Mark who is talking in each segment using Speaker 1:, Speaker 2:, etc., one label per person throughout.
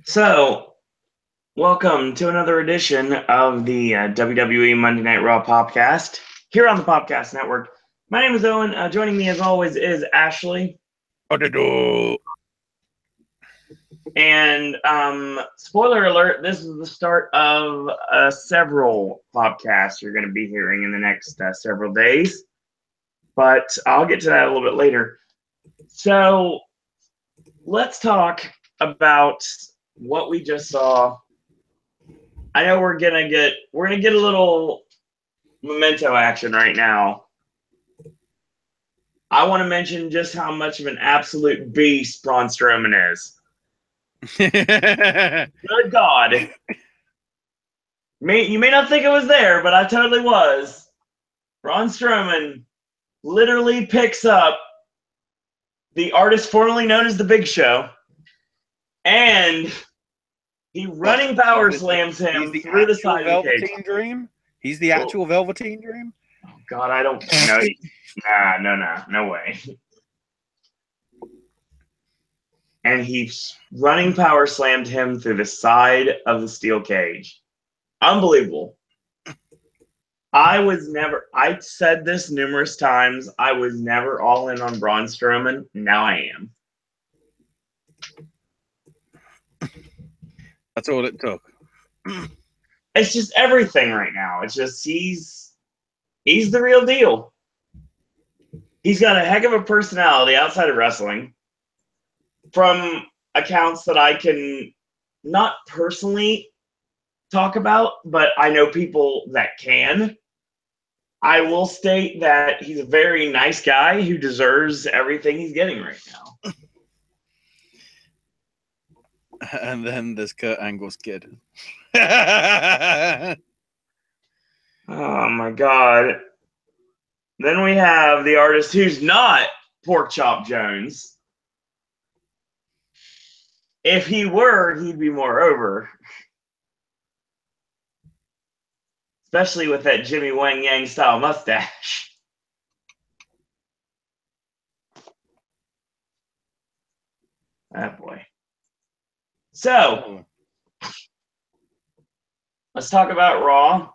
Speaker 1: So, welcome to another edition of the WWE Monday Night Raw Popcast here on the Popcast Network. My name is Owen. Joining me, as always, is Ashley. And spoiler alert: this is the start of several podcasts you're going to be hearing in the next several days. But I'll get to that a little bit later. So, let's talk about what we just saw. I know we're gonna get a little memento action right now. I want to mention just how much of an absolute beast Braun Strowman is. Good God. You may not think it was there, but I totally was. Braun Strowman literally picks up the artist formerly known as The Big Show, and he running power slams him through the side of the cage.
Speaker 2: Dream? He's the actual Velveteen Dream?
Speaker 1: Oh, God, I don't know. No way. And he running power slammed him through the side of the steel cage. Unbelievable. I said this numerous times, I was never all in on Braun Strowman. Now I am.
Speaker 2: That's all it took.
Speaker 1: It's just everything right now. It's just he's the real deal. He's got a heck of a personality outside of wrestling. From accounts that I can not personally talk about, but I know people that can. I will state that he's a very nice guy who deserves everything he's getting right now.
Speaker 2: And then there's Kurt Angle's kid.
Speaker 1: Oh my God. Then we have the artist who's not Pork Chop Jones. If he were, he'd be more over. Especially with that Jimmy Wang Yang style mustache. Oh boy. So, let's talk about Raw.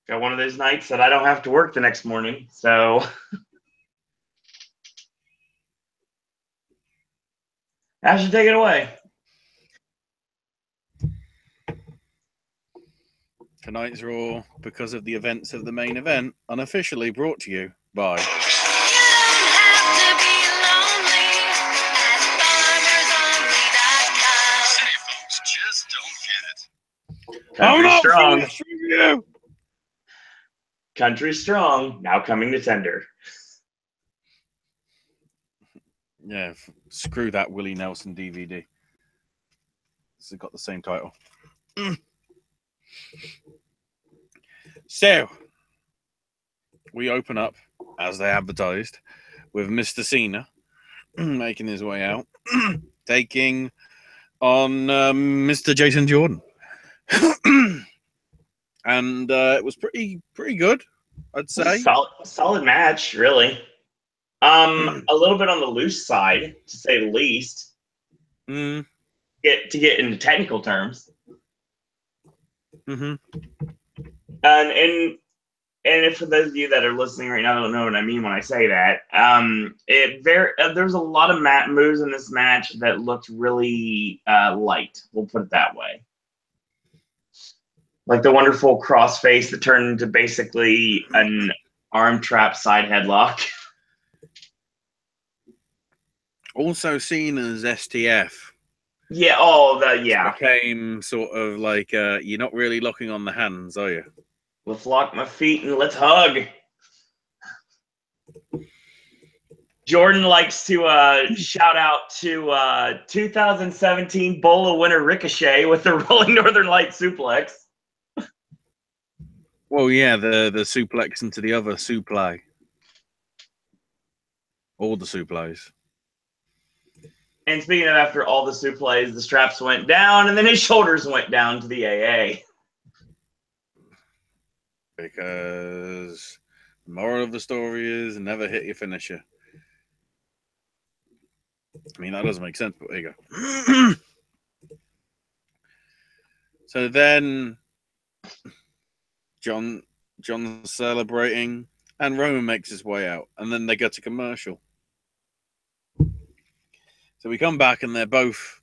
Speaker 1: Got one of those nights that I don't have to work the next morning, so I should take it away.
Speaker 2: Tonight's Raw, because of the events of the main event, unofficially brought to you by
Speaker 1: Country Strong. Country Strong, now coming to tender.
Speaker 2: Yeah, screw that Willie Nelson DVD. It's got the same title. So, we open up, as they advertised, with Mr. Cena making his way out, taking on Mr. Jason Jordan. And it was pretty good, I'd say.
Speaker 1: Solid match, really. A little bit on the loose side, to say the least. To get into technical terms.
Speaker 2: Mm-hmm.
Speaker 1: And for those of you that are listening right now, don't know what I mean when I say that. There's a lot of mat moves in this match that looked really light. We'll put it that way. Like the wonderful crossface that turned into basically an arm trap side headlock.
Speaker 2: Also seen as STF.
Speaker 1: Yeah,
Speaker 2: It became sort of like you're not really locking on the hands, are you?
Speaker 1: Let's lock my feet and let's hug. Jordan likes to shout out to 2017 Bola winner Ricochet with the Rolling Northern Light suplex.
Speaker 2: Well, yeah, the suplex into the other suplex. All the suplex.
Speaker 1: And speaking of after all the suplex, the straps went down and then his shoulders went down to the AA.
Speaker 2: Because The moral of the story is never hit your finisher. I mean, that doesn't make sense, but there you go. So then John's celebrating, and Roman makes his way out, and then they go to commercial. So we come back, and they both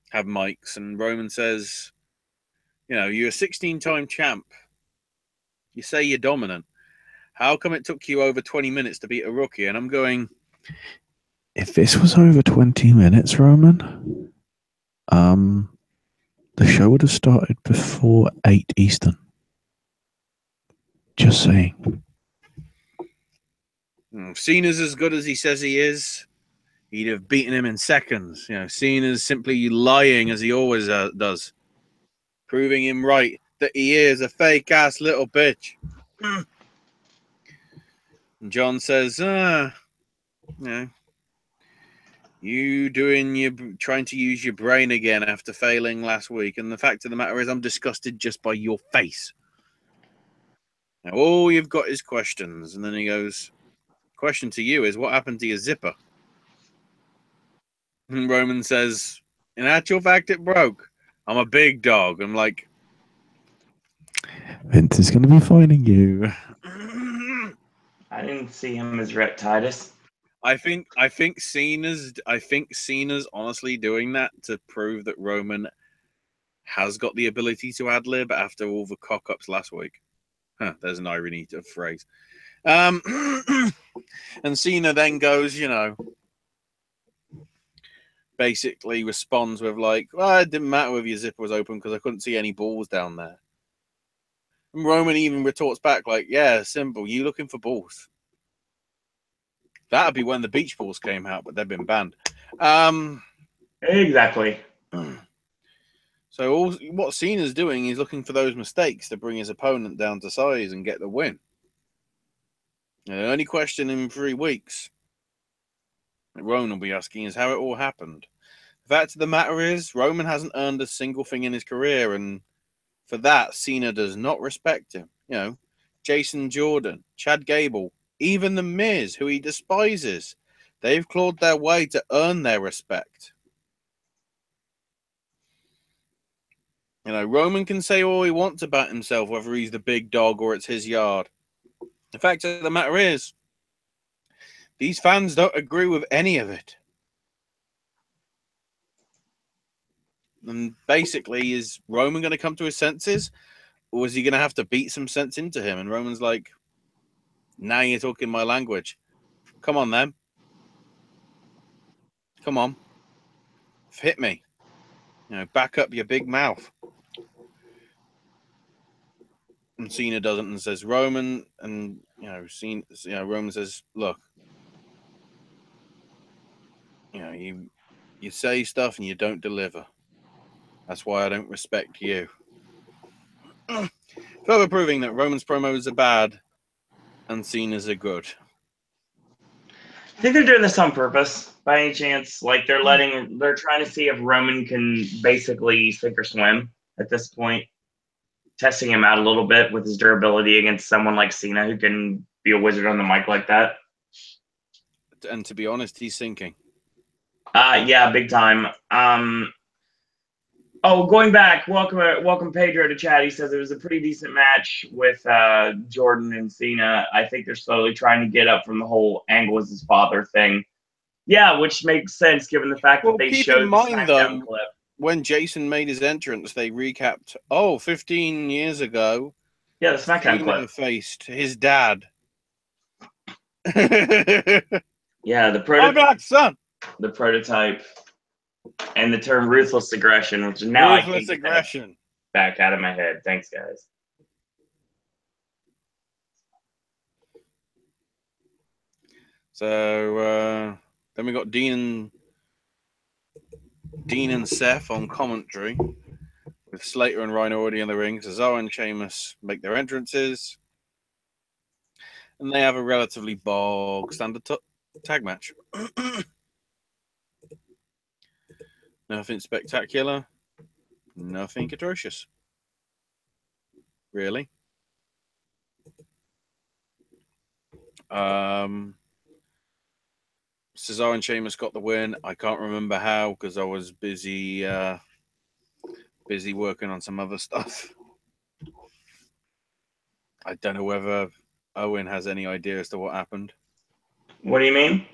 Speaker 2: have mics, and Roman says, you're a 16-time champ. You say you're dominant. How come it took you over 20 minutes to beat a rookie? And I'm going, if this was over 20 minutes, Roman, the show would have started before 8 Eastern. Just saying. If Cena's as good as he says he is, he'd have beaten him in seconds. Cena's simply lying as he always does, proving him right that he is a fake-ass little bitch. And John says, you trying to use your brain again after failing last week. And the fact of the matter is, I'm disgusted just by your face. Now, all you've got is questions. And then he goes, question to you is, what happened to your zipper? And Roman says, in actual fact, it broke. I'm a big dog. I'm like, Vince is going to be finding you.
Speaker 1: I didn't see him as Rhett Titus.
Speaker 2: I think Cena's honestly doing that to prove that Roman has got the ability to ad lib after all the cock ups last week. There's an irony of phrase. And Cena then goes, basically responds with like, well, it didn't matter if your zipper was open because I couldn't see any balls down there. And Roman even retorts back like, yeah, simple. You looking for balls? That'd be when the beach balls came out, but they've been banned.
Speaker 1: Exactly.
Speaker 2: So what Cena's doing is looking for those mistakes to bring his opponent down to size and get the win. And the only question in 3 weeks that Roman will be asking is how it all happened. The fact of the matter is, Roman hasn't earned a single thing in his career, and for that, Cena does not respect him. Jason Jordan, Chad Gable, even The Miz, who he despises, they've clawed their way to earn their respect. Roman can say all he wants about himself, whether he's the big dog or it's his yard. The fact of the matter is, these fans don't agree with any of it. And basically, is Roman going to come to his senses, or is he going to have to beat some sense into him? And Roman's like, now you're talking my language. Come on, then. Come on. Hit me. Back up your big mouth. And Cena doesn't and says, Roman, and, Roman says, look, you say stuff and you don't deliver. That's why I don't respect you. Further proving that Roman's promos are bad and Cena's are good.
Speaker 1: I think they're doing this on purpose, by any chance. Like, they're trying to see if Roman can basically sink or swim at this point. Testing him out a little bit with his durability against someone like Cena who can be a wizard on the mic like that.
Speaker 2: And to be honest, he's sinking.
Speaker 1: Yeah, big time. Going back, welcome Pedro to chat. He says it was a pretty decent match with Jordan and Cena. I think they're slowly trying to get up from the whole Angle was his father thing. Yeah, which makes sense given the fact that they showed the SmackDown clip.
Speaker 2: When Jason made his entrance, they recapped, 15 years ago,
Speaker 1: yeah, the SmackDown clip
Speaker 2: faced his dad.
Speaker 1: Yeah, the prototype. And the term ruthless aggression, which now I can't get that back out of my head. Thanks, guys.
Speaker 2: So then we got Dean and Seth on commentary, with Slater and Rhino already in the ring. Cesaro and Sheamus make their entrances, and they have a relatively bog standard tag match. Nothing spectacular, nothing atrocious. Really. Cesaro and Sheamus got the win. I can't remember how because I was busy working on some other stuff. I don't know whether Owen has any idea as to what happened.
Speaker 1: What do you mean?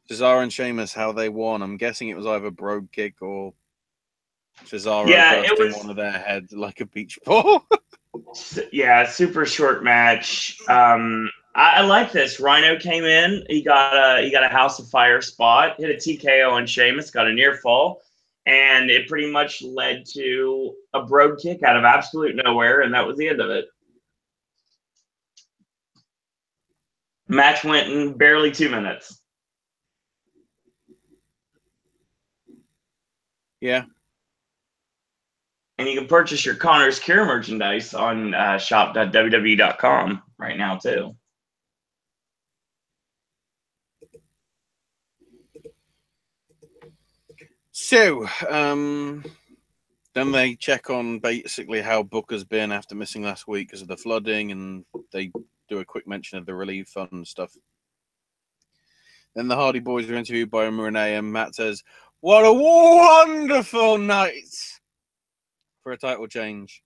Speaker 2: Cesaro and Sheamus, how they won. I'm guessing it was either Brogue Kick or Cesaro
Speaker 1: Yeah, it
Speaker 2: bursting
Speaker 1: was.
Speaker 2: one of their heads like a beach ball.
Speaker 1: Yeah, super short match. I like this. Rhino came in. He got a House of Fire spot. Hit a TKO on Sheamus. Got a near fall, and it pretty much led to a Brogue Kick out of absolute nowhere, and that was the end of it. Match went in barely 2 minutes.
Speaker 2: Yeah.
Speaker 1: And you can purchase your Connor's Cure merchandise on shop.wwe.com right now, too.
Speaker 2: So, then they check on basically how Booker's been after missing last week because of the flooding, and they do a quick mention of the relief fund and stuff. Then the Hardy Boys are interviewed by Renee, and Matt says, "What a wonderful night for a title change."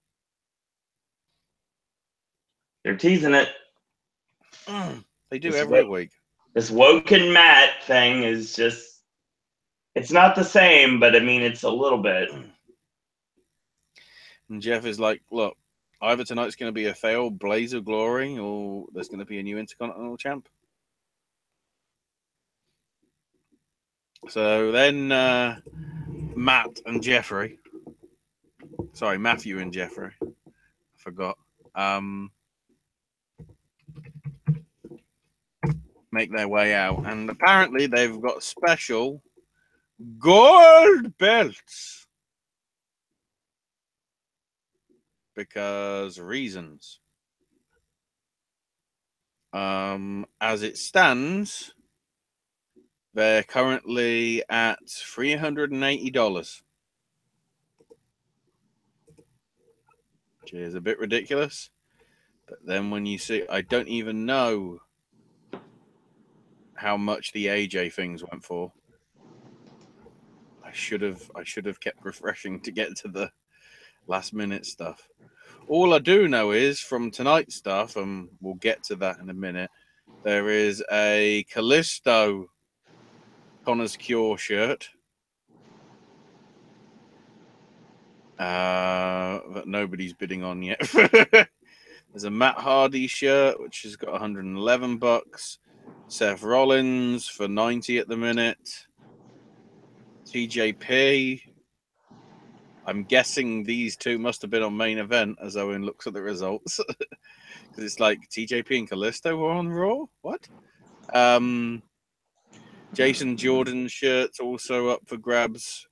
Speaker 1: They're teasing it.
Speaker 2: They do every week.
Speaker 1: This Woken Matt thing is just, it's not the same, but I mean, it's a little bit.
Speaker 2: And Jeff is like, look, either tonight's going to be a failed blaze of glory or there's going to be a new Intercontinental champ. So then Matthew and Jeffrey, I forgot, make their way out. And apparently they've got special gold belts. Because reasons. As it stands, they're currently at $380. Which is a bit ridiculous. But then when you see, I don't even know how much the AJ things went for. I should have kept refreshing to get to the last minute stuff. All I do know is from tonight's stuff, and we'll get to that in a minute, there is a Callisto Connor's Cure shirt that nobody's bidding on yet. There's a Matt Hardy shirt, which has got $111. Seth Rollins for $90 at the minute. TJP. I'm guessing these two must have been on main event as Owen looks at the results. Because it's like TJP and Callisto were on Raw? What? Jason Jordan's shirt's also up for grabs.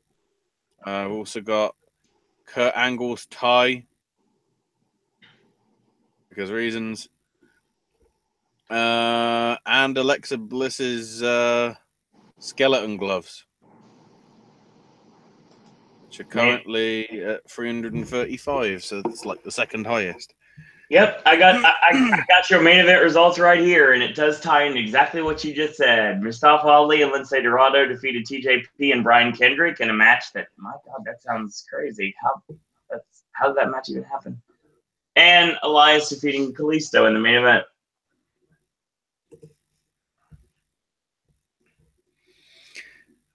Speaker 2: I've also got Kurt Angle's tie. Because reasons. And Alexa Bliss's skeleton gloves. Which are currently at 335, so it's like the second highest.
Speaker 1: Yep, I got your main event results right here, and it does tie in exactly what you just said. Mustafa Ali and Lince Dorado defeated TJP and Brian Kendrick in a match that, my God, that sounds crazy. How did that match even happen? And Elias defeating Kalisto in the main event.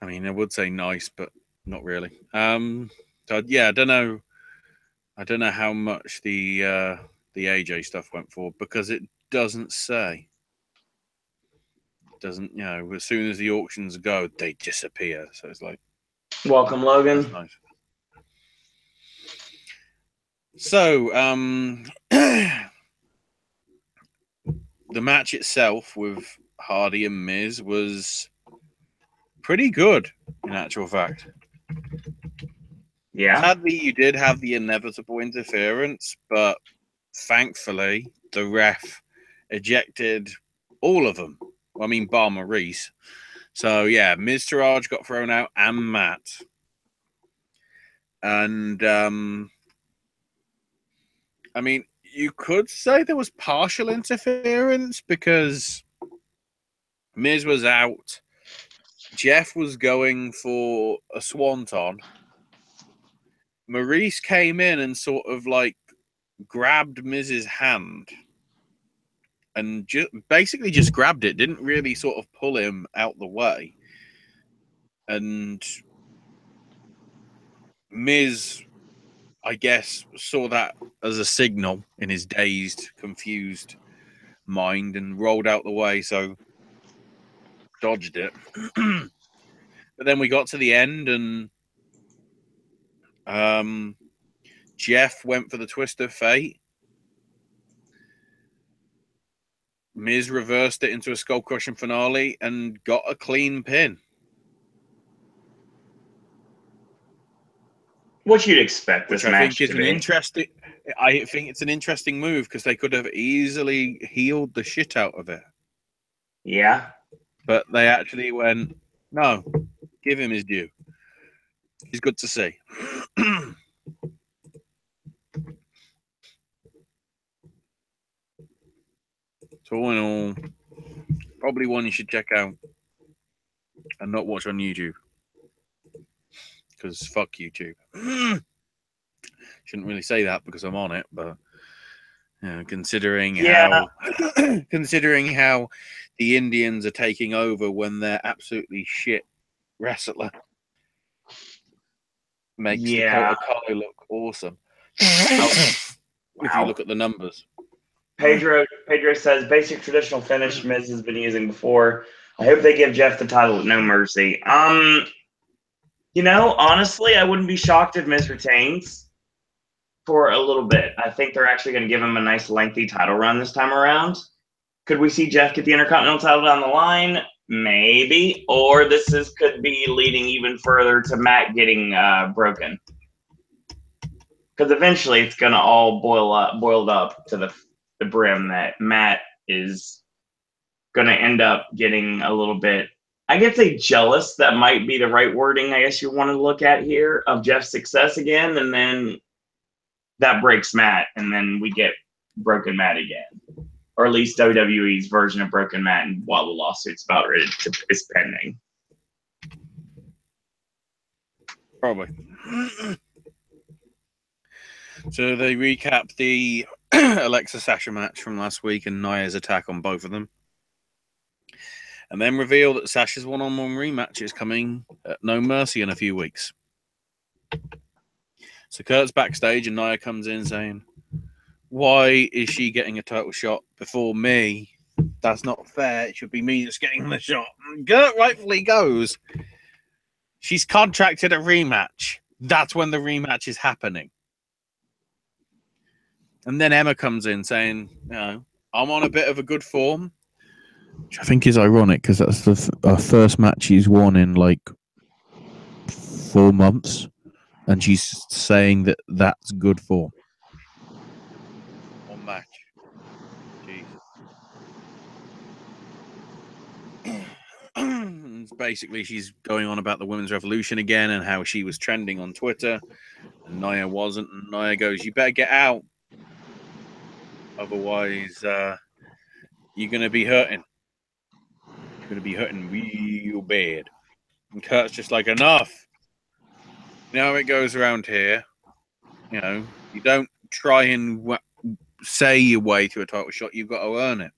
Speaker 2: I mean, I would say nice, but not really. So yeah, I don't know how much the AJ stuff went for because it doesn't say. It doesn't, as soon as the auctions go, they disappear. So it's like,
Speaker 1: welcome, Logan.
Speaker 2: That's nice. So, the match itself with Hardy and Miz was pretty good, in actual fact.
Speaker 1: Yeah.
Speaker 2: You did have the inevitable interference, but thankfully, the ref ejected all of them. I mean, bar Maurice. So, yeah, Miz Taraj got thrown out and Matt. And, I mean, You could say there was partial interference because Miz was out. Jeff was going for a swanton. Maurice came in and sort of like grabbed Miz's hand and basically just grabbed it, didn't really sort of pull him out the way. And Miz, I guess, saw that as a signal in his dazed, confused mind and rolled out the way, so dodged it. But then we got to the end and Jeff went for the twist of fate. Miz reversed it into a skull-crushing finale and got a clean pin.
Speaker 1: What you'd expect this
Speaker 2: Which I
Speaker 1: match
Speaker 2: think is
Speaker 1: to
Speaker 2: an
Speaker 1: be.
Speaker 2: interesting. I think it's an interesting move because they could have easily healed the shit out of it.
Speaker 1: Yeah.
Speaker 2: But they actually went, no, give him his due. He's good to see. So all in all, probably one you should check out and not watch on YouTube. Because fuck YouTube. Shouldn't really say that because I'm on it, but you know, considering how the Indians are taking over when they're absolutely shit wrestler makes Dakota Kai look awesome. If you look at the numbers.
Speaker 1: Pedro says basic traditional finish Miz has been using before. I hope they give Jeff the title with no mercy. You know, honestly, I wouldn't be shocked if Miz retains for a little bit. I think they're actually going to give him a nice lengthy title run this time around. Could we see Jeff get the Intercontinental title down the line? Maybe. Or could be leading even further to Matt getting broken. Because eventually it's going to all boiled up to the brim that Matt is going to end up getting a little bit, I guess, jealous. That might be the right wording, I guess, you want to look at here, of Jeff's success again, and then that breaks Matt, and then we get broken Matt again, or at least WWE's version of broken Matt, and while the lawsuit's about ready is pending.
Speaker 2: Probably. So they recap the Alexa Sasha match from last week and Nia's attack on both of them. And then reveal that Sasha's one-on-one rematch is coming at No Mercy in a few weeks. So Kurt's backstage and Nia comes in saying, why is she getting a title shot before me? That's not fair. It should be me that's getting the shot. And Kurt rightfully goes, she's contracted a rematch. That's when the rematch is happening. And then Emma comes in saying, you know, I'm on a bit of a good form. Which I think is ironic because that's our first match she's won in like 4 months. And she's saying that that's good form. One match. Jesus. Basically, she's going on about the women's revolution again and how she was trending on Twitter and Nia wasn't. And Nia goes, you better get out. Otherwise, you're going to be hurting. You're going to be hurting real bad. And Kurt's just like, enough. You know how it goes around here. You know, you don't try and say your way to a title shot. You've got to earn it.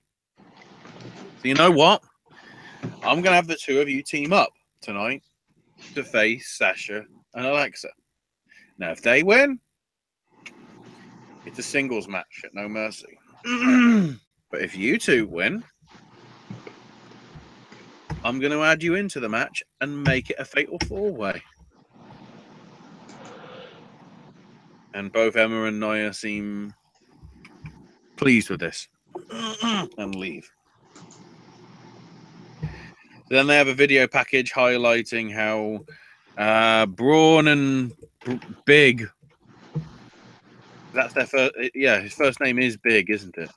Speaker 2: So you know what? I'm going to have the two of you team up tonight to face Sasha and Alexa. Now, if they win, it's a singles match at No Mercy. But if you two win, I'm going to add you into the match and make it a fatal four-way. And both Emma and Nia seem pleased with this and leave. Then they have a video package highlighting how Braun and Big, that's their first, yeah, his first name is Big, isn't it?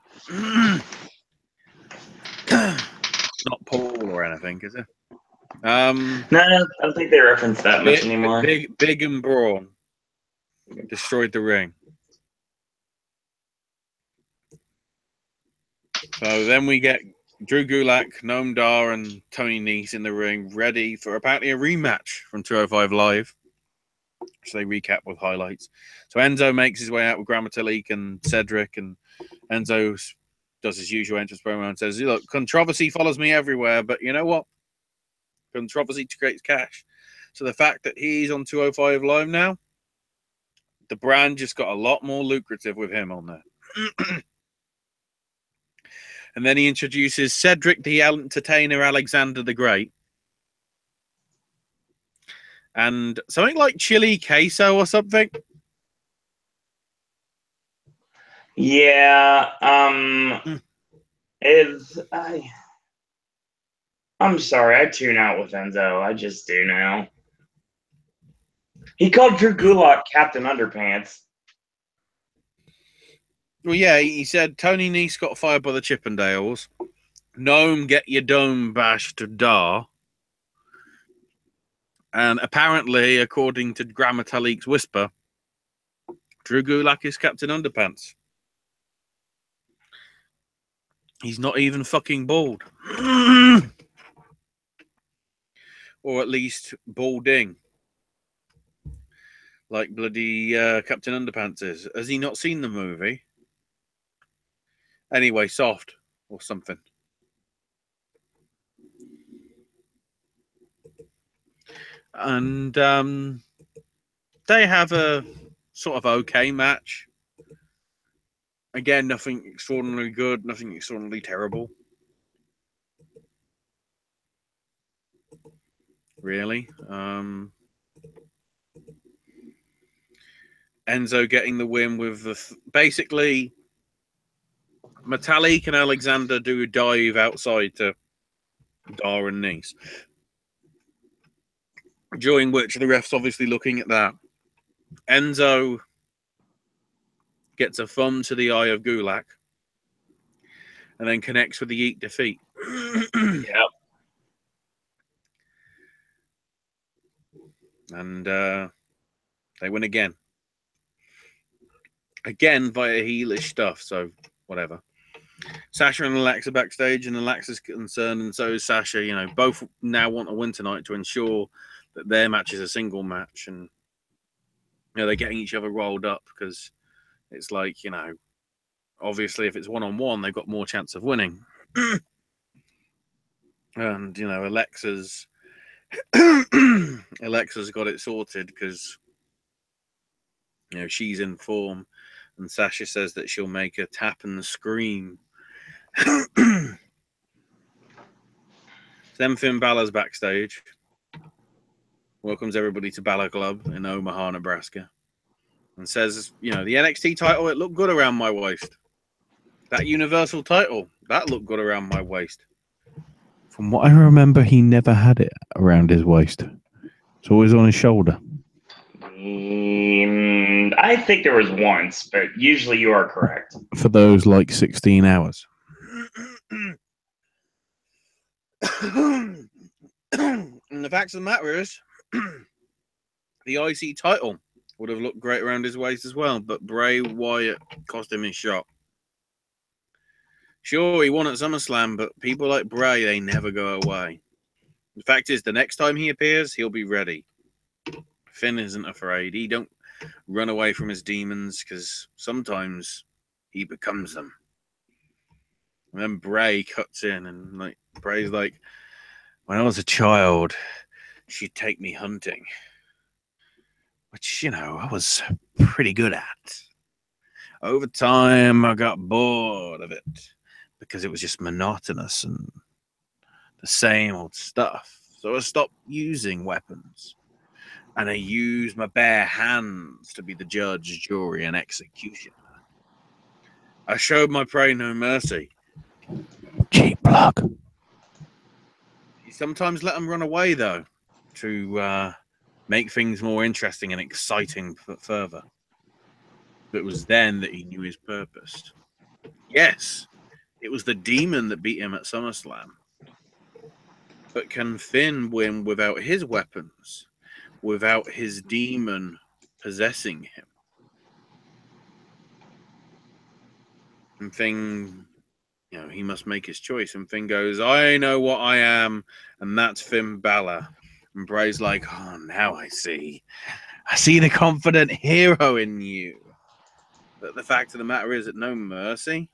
Speaker 2: Not Paul or anything, is it?
Speaker 1: No, I don't think they reference that much anymore.
Speaker 2: Big and Braun destroyed the ring. So then we get Drew Gulak, Noam Dar, and Tony Nese in the ring, ready for apparently a rematch from 205 Live. So they recap with highlights. So Enzo makes his way out with Grammatalik and Cedric, and Enzo does his usual entrance promo and says, look, controversy follows me everywhere, but you know what? Controversy creates cash. So the fact that he's on 205 Live now, the brand just got a lot more lucrative with him on there. And then he introduces Cedric the Entertainer Alexander the Great. And something like chili queso or something.
Speaker 1: Yeah. I'm sorry, I tune out with Enzo. I just do now. He called Drew Gulak Captain Underpants.
Speaker 2: Well, yeah, he said Tony Nese got fired by the Chippendales. Gnome, get your dome bashed, da. And apparently, according to Grammatalik's whisper, Drew Gulak is Captain Underpants. He's not even fucking bald. Or at least balding. Like bloody Captain Underpants is. Has he not seen the movie? Anyway, soft or something. And they have a sort of okay match. Again, nothing extraordinarily good, nothing extraordinarily terrible. Really. Enzo getting the win with basically Metalik and Alexander do a dive outside to Dar and Nese. During which the ref's obviously looking at that. Enzo gets a thumb to the eye of Gulak and then connects with the Eat Defeat.
Speaker 1: Yep.
Speaker 2: And they win again. Again via heelish stuff, so whatever. Sasha and Alexa backstage, and Alexa's concerned, and so is Sasha. You know, both now want to win tonight to ensure that their match is a single match, and you know they're getting each other rolled up because it's like, you know, obviously if it's one-on-one, they've got more chance of winning. And you know, Alexa's got it sorted because you know she's in form, and Sasha says that she'll make a tap and scream. Then Finn Balor's backstage, welcomes everybody to Balor Club in Omaha, Nebraska, and says, you know, the NXT title, it looked good around my waist. That Universal title, that looked good around my waist.
Speaker 3: From what I remember, he never had it around his waist. It's always on his shoulder.
Speaker 1: I think there was once, but usually you are correct.
Speaker 3: For those like 16 hours.
Speaker 2: And the fact of the matter is, the IC title would have looked great around his waist as well, but Bray Wyatt cost him his shot. Sure, he won at SummerSlam, but people like Bray, they never go away. The fact is, the next time he appears, he'll be ready. Finn isn't afraid. He don't run away from his demons because sometimes he becomes them. And then Bray cuts in, and like Bray's like, when I was a child, she'd take me hunting, which, you know, I was pretty good at. Over time, I got bored of it because it was just monotonous and the same old stuff. So I stopped using weapons, and I used my bare hands to be the judge, jury, and executioner. I showed my prey no mercy.
Speaker 3: Cheap plug.
Speaker 2: You sometimes let them run away, though, to make things more interesting and exciting further. It was then that he knew his purpose. Yes, it was the demon that beat him at SummerSlam. But can Finn win without his weapons, without his demon possessing him? And Finn you know, he must make his choice. And Finn goes, I know what I am, and that's Finn Balor. And Bray's like, oh, now I see. I see the confident hero in you. But the fact of the matter is that No Mercy,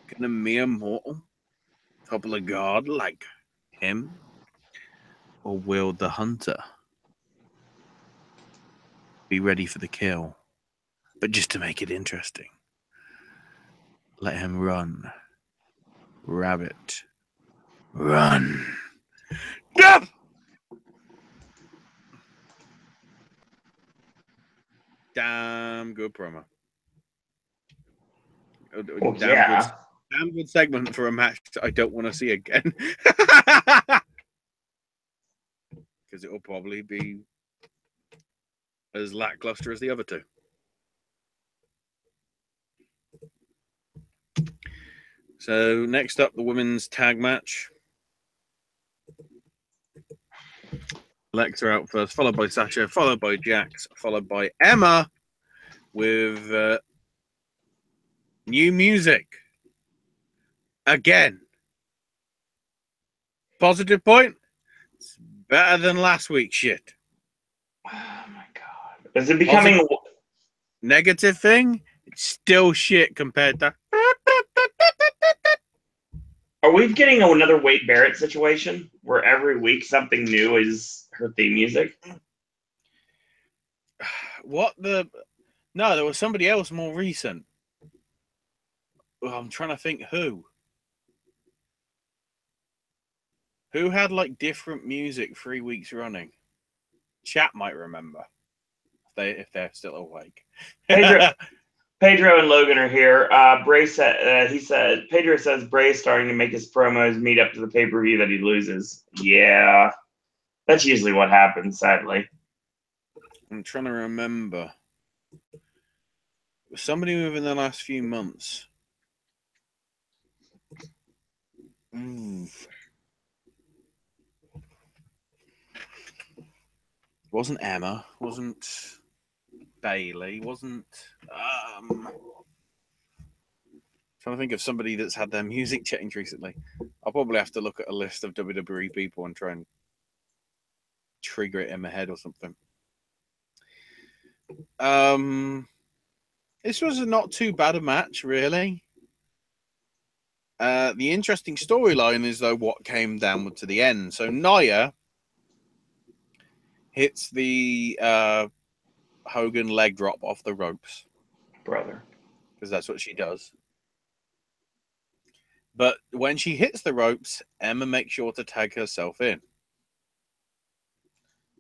Speaker 2: can a mere mortal topple a god like him? Or will the hunter be ready for the kill? But just to make it interesting, let him run. Rabbit. Run. Yep! Damn good promo.
Speaker 1: Oh, yeah.
Speaker 2: Damn good segment for a match I don't want to see again. Because it will probably be as lackluster as the other two. So next up, the women's tag match. Alexa out first, followed by Sasha, followed by Jax, followed by Emma with new music. Again. Positive point? It's better than last week's shit.
Speaker 1: Oh my god. Is it becoming
Speaker 2: Negative thing? It's still shit compared to.
Speaker 1: Are we getting another Wade Barrett situation where every week something new is her theme music?
Speaker 2: What the? No, there was somebody else more recent. Well, I'm trying to think who. Who had like different music 3 weeks running? Chat might remember if they're still awake.
Speaker 1: Pedro and Logan are here. Bray said Pedro says Bray's starting to make his promos meet up to the pay-per-view that he loses. Yeah, that's usually what happens. Sadly,
Speaker 2: I'm trying to remember. Somebody within the last few months. Wasn't Emma, wasn't Bailey, wasn't trying to think of somebody that's had their music changed recently. I'll probably have to look at a list of WWE people and try and trigger it in my head or something. This was not too bad a match, really. The interesting storyline is, though, what came down to the end. So Nia hits the Hogan leg drop off the ropes.
Speaker 1: brother.
Speaker 2: Because that's what she does. But when she hits the ropes, Emma makes sure to tag herself in.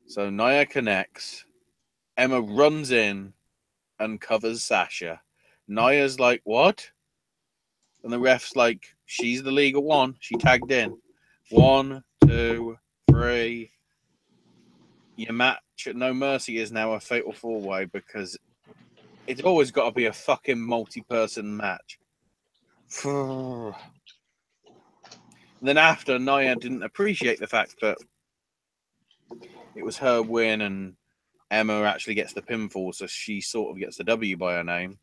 Speaker 2: So Nia connects. Emma runs in and covers Sasha. Nia's like, what? And the ref's like, she's the legal one. She tagged in. 1, 2, 3. Your match at No Mercy is now a fatal four-way because it's always got to be a fucking multi-person match. And then after, Nia didn't appreciate the fact that it was her win and Emma actually gets the pinfall, so she sort of gets the W by her name.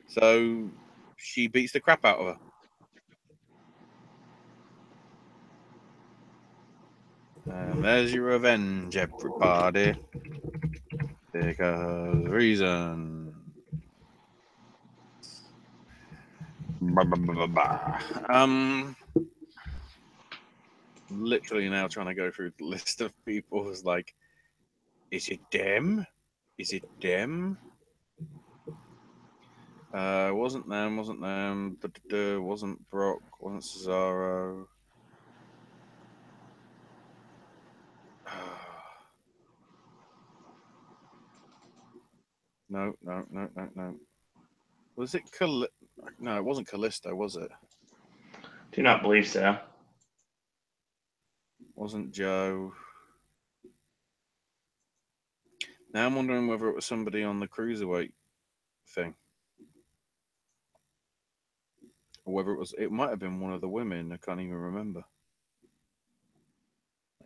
Speaker 2: So she beats the crap out of her. And there's your revenge, everybody. Because reason. Literally now trying to go through the list of people who's like, is it them? Is it them? Wasn't them, wasn't Brock, wasn't Cesaro. No. Was it No, it wasn't Callisto, was it?
Speaker 1: Do not believe so.
Speaker 2: Wasn't Joe. Now I'm wondering whether it was somebody on the cruiserweight thing. Or whether it might have been one of the women. I can't even remember.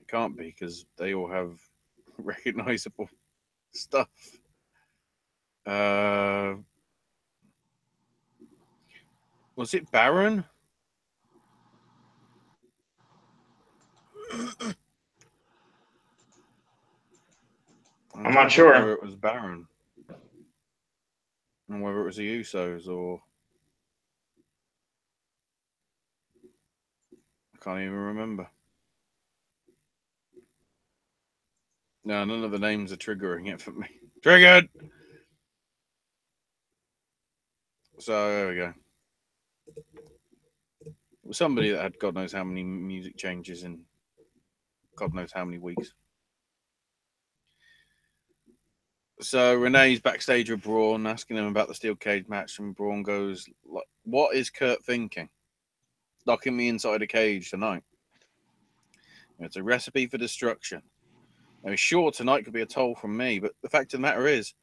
Speaker 2: It can't be because they all have recognizable stuff. Was it Baron?
Speaker 1: I'm not sure.
Speaker 2: Whether it was Baron and whether it was the Usos or I can't even remember. No, none of the names are triggering it for me. Triggered! So there we go. It was somebody that had God knows how many music changes in God knows how many weeks. So Renee's backstage with Braun, asking him about the steel cage match, and Braun goes, "What is Kurt thinking? Locking me inside a cage tonight? It's a recipe for destruction. Now, sure, tonight could be a toll from me, but the fact of the matter is,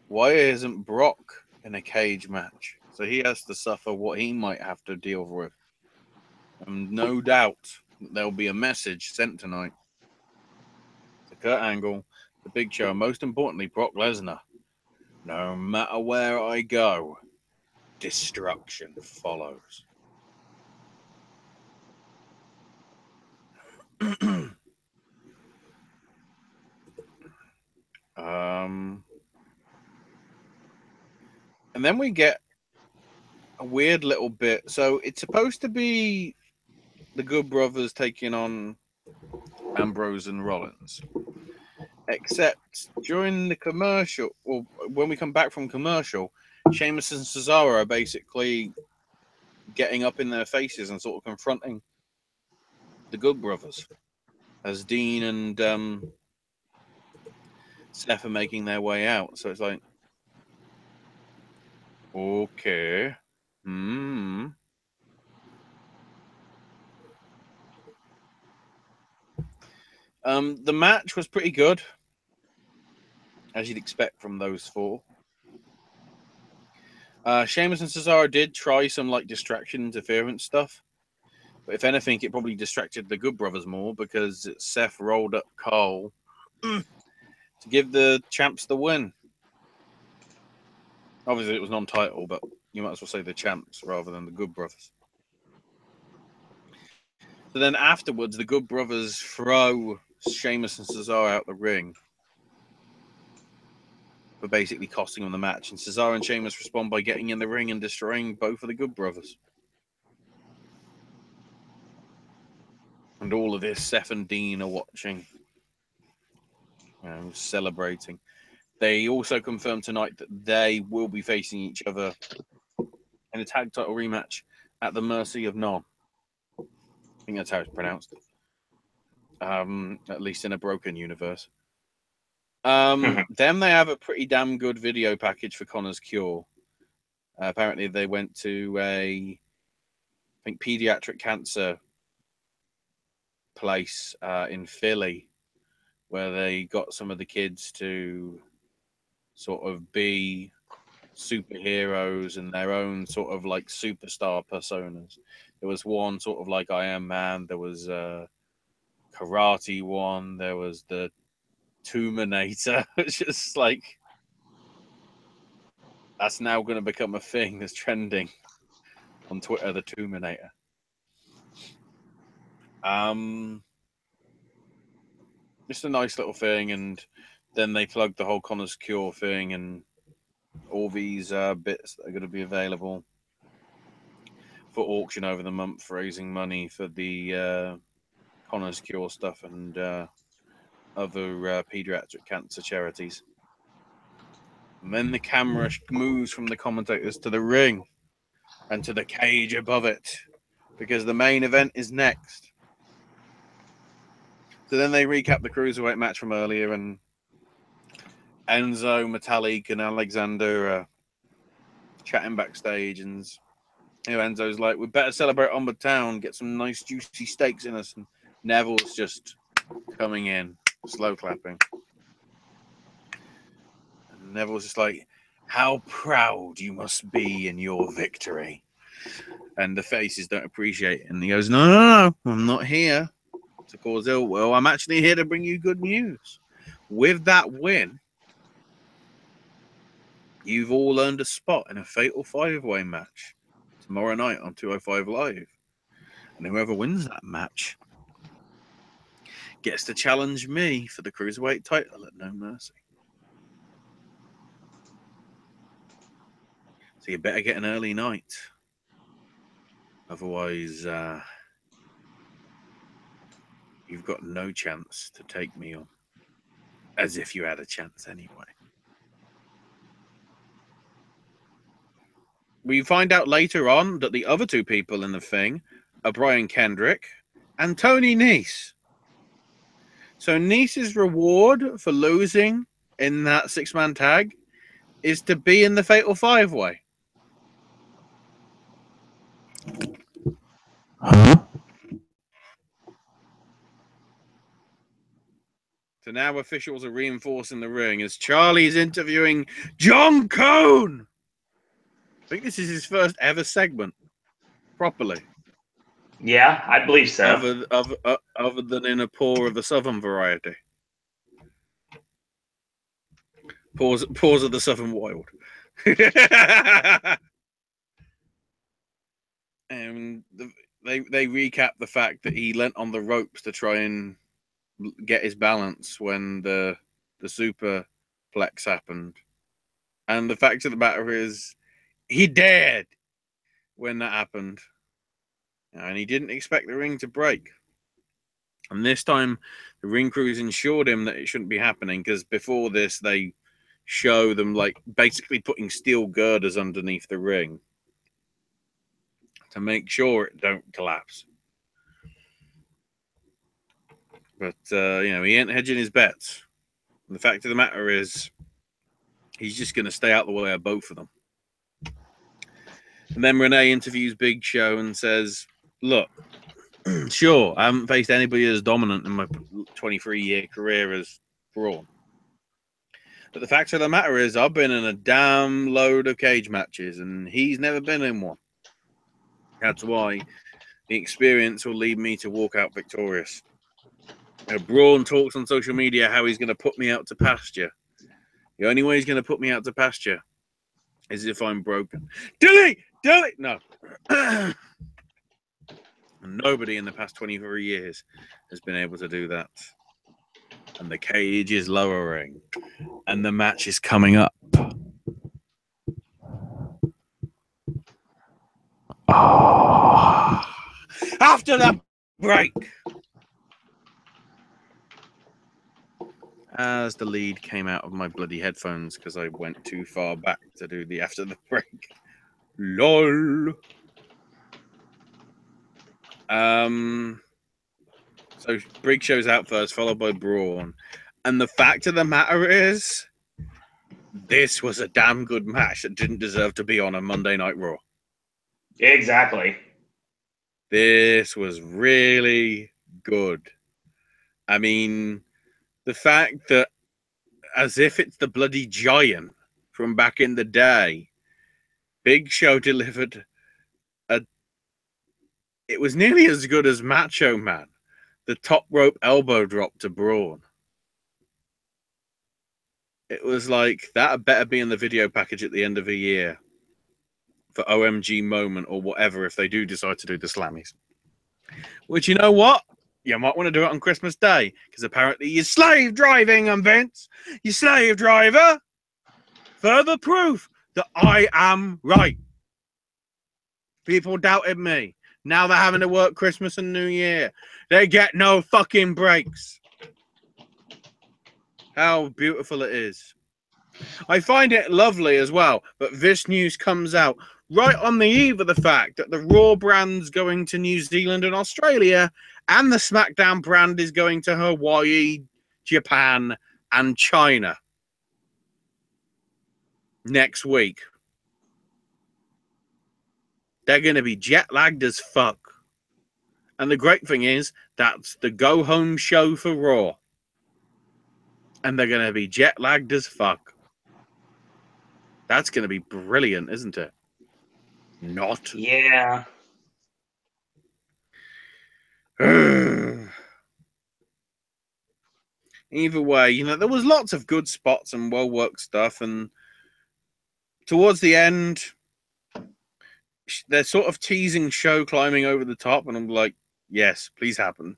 Speaker 2: why isn't Brock in a cage match? So he has to suffer what he might have to deal with. And no doubt there'll be a message sent tonight to Kurt Angle, the Big Show, and most importantly, Brock Lesnar. No matter where I go, destruction follows." And then we get a weird little bit. So it's supposed to be the Good Brothers taking on Ambrose and Rollins. Except during the commercial, or when we come back from commercial, Sheamus and Cesaro are basically getting up in their faces and sort of confronting the Good Brothers as Dean and Steph are making their way out. So it's like, okay. The match was pretty good, as you'd expect from those four. Sheamus and Cesaro did try some like distraction interference stuff, but if anything, it probably distracted the Good Brothers more because Seth rolled up Cole to give the champs the win. Obviously, it was non-title, but you might as well say the champs rather than the Good Brothers. So then afterwards, the Good Brothers throw Sheamus and Cesaro out the ring for basically costing them the match. And Cesaro and Sheamus respond by getting in the ring and destroying both of the Good Brothers. And all of this, Seth and Dean are watching, celebrating. They also confirmed tonight that they will be facing each other in a tag title rematch at the Mercy of None. I think that's how it's pronounced. At least in a broken universe. Then they have a pretty damn good video package for Connor's Cure. Apparently, they went to I think, pediatric cancer place in Philly, where they got some of the kids to sort of be superheroes and their own sort of like superstar personas. There was one sort of like Iron Man. There was a karate one. There was the Tombinator. It's just like that's now going to become a thing that's trending on Twitter. The Tombinator. Just a nice little thing, and then they plugged the whole Connor's Cure thing and all these bits that are going to be available for auction over the month, raising money for the Connor's Cure stuff and other pediatric cancer charities. And then the camera moves from the commentators to the ring and to the cage above it, because the main event is next. So then they recap the Cruiserweight match from earlier, and Enzo, Metalik, and Alexander chatting backstage, and Enzo's like, "We better celebrate on the town, get some nice juicy steaks in us." And Neville's just coming in, slow clapping. And Neville's just like, "How proud you must be in your victory." And the faces don't appreciate it. And he goes, No, I'm not here to cause ill will. I'm actually here to bring you good news. With that win, you've all earned a spot in a fatal five-way match tomorrow night on 205 Live. And whoever wins that match gets to challenge me for the Cruiserweight title at No Mercy. So you better get an early night. Otherwise, you've got no chance to take me on. As if you had a chance anyway. We find out later on that the other two people in the thing are Brian Kendrick and Tony Nese. So Nese's reward for losing in that 6-man tag is to be in the Fatal 5-Way.
Speaker 3: Huh?
Speaker 2: So now officials are reinforcing the ring as Charlie's interviewing John Cone. I think this is his first ever segment, properly.
Speaker 1: Yeah, I believe so.
Speaker 2: Other than in a paw of the Southern variety. Paws of the Southern Wild. And they recap the fact that he leant on the ropes to try and get his balance when the superplex happened. And the fact of the matter is, he dared when that happened. And he didn't expect the ring to break. And this time, the ring crews ensured him that it shouldn't be happening, because before this, they show them like basically putting steel girders underneath the ring to make sure it don't collapse. But, he ain't hedging his bets. And the fact of the matter is, he's just going to stay out the way of both of them. And then Renee interviews Big Show and says, look, sure, I haven't faced anybody as dominant in my 23-year career as Braun. But the fact of the matter is, I've been in a damn load of cage matches, and he's never been in one. That's why the experience will lead me to walk out victorious. Braun talks on social media how he's going to put me out to pasture. The only way he's going to put me out to pasture is if I'm broken. Delete! No. Nobody in the past 23 years has been able to do that. And the cage is lowering. And the match is coming up. Oh. After the break. As the lead came out of my bloody headphones because I went too far back to do the after the break. LOL. So Big Show's out first, followed by Braun. And the fact of the matter is, this was a damn good match that didn't deserve to be on a Monday Night Raw.
Speaker 1: Exactly.
Speaker 2: This was really good. I mean, the fact that as if it's the bloody Giant from back in the day, Big Show delivered it was nearly as good as Macho Man, the top rope elbow drop to Braun. It was like, that better be in the video package at the end of the year for OMG moment or whatever if they do decide to do the Slammies. Which, you know what? You might want to do it on Christmas Day, because apparently you're slave driving, Vince. You slave driver. Further proof that I am right. People doubted me. Now they're having to work Christmas and New Year. They get no fucking breaks. How beautiful it is. I find it lovely as well, but this news comes out right on the eve of the fact that the Raw brand's going to New Zealand and Australia, and the SmackDown brand is going to Hawaii, Japan, and China next week. They're going to be jet-lagged as fuck. And the great thing is, that's the go-home show for Raw. And they're going to be jet-lagged as fuck. That's going to be brilliant, isn't it? Not.
Speaker 1: Yeah.
Speaker 2: Either way, there was lots of good spots and well-worked stuff. And towards the end, they're sort of teasing Show climbing over the top. And I'm like, yes, please happen.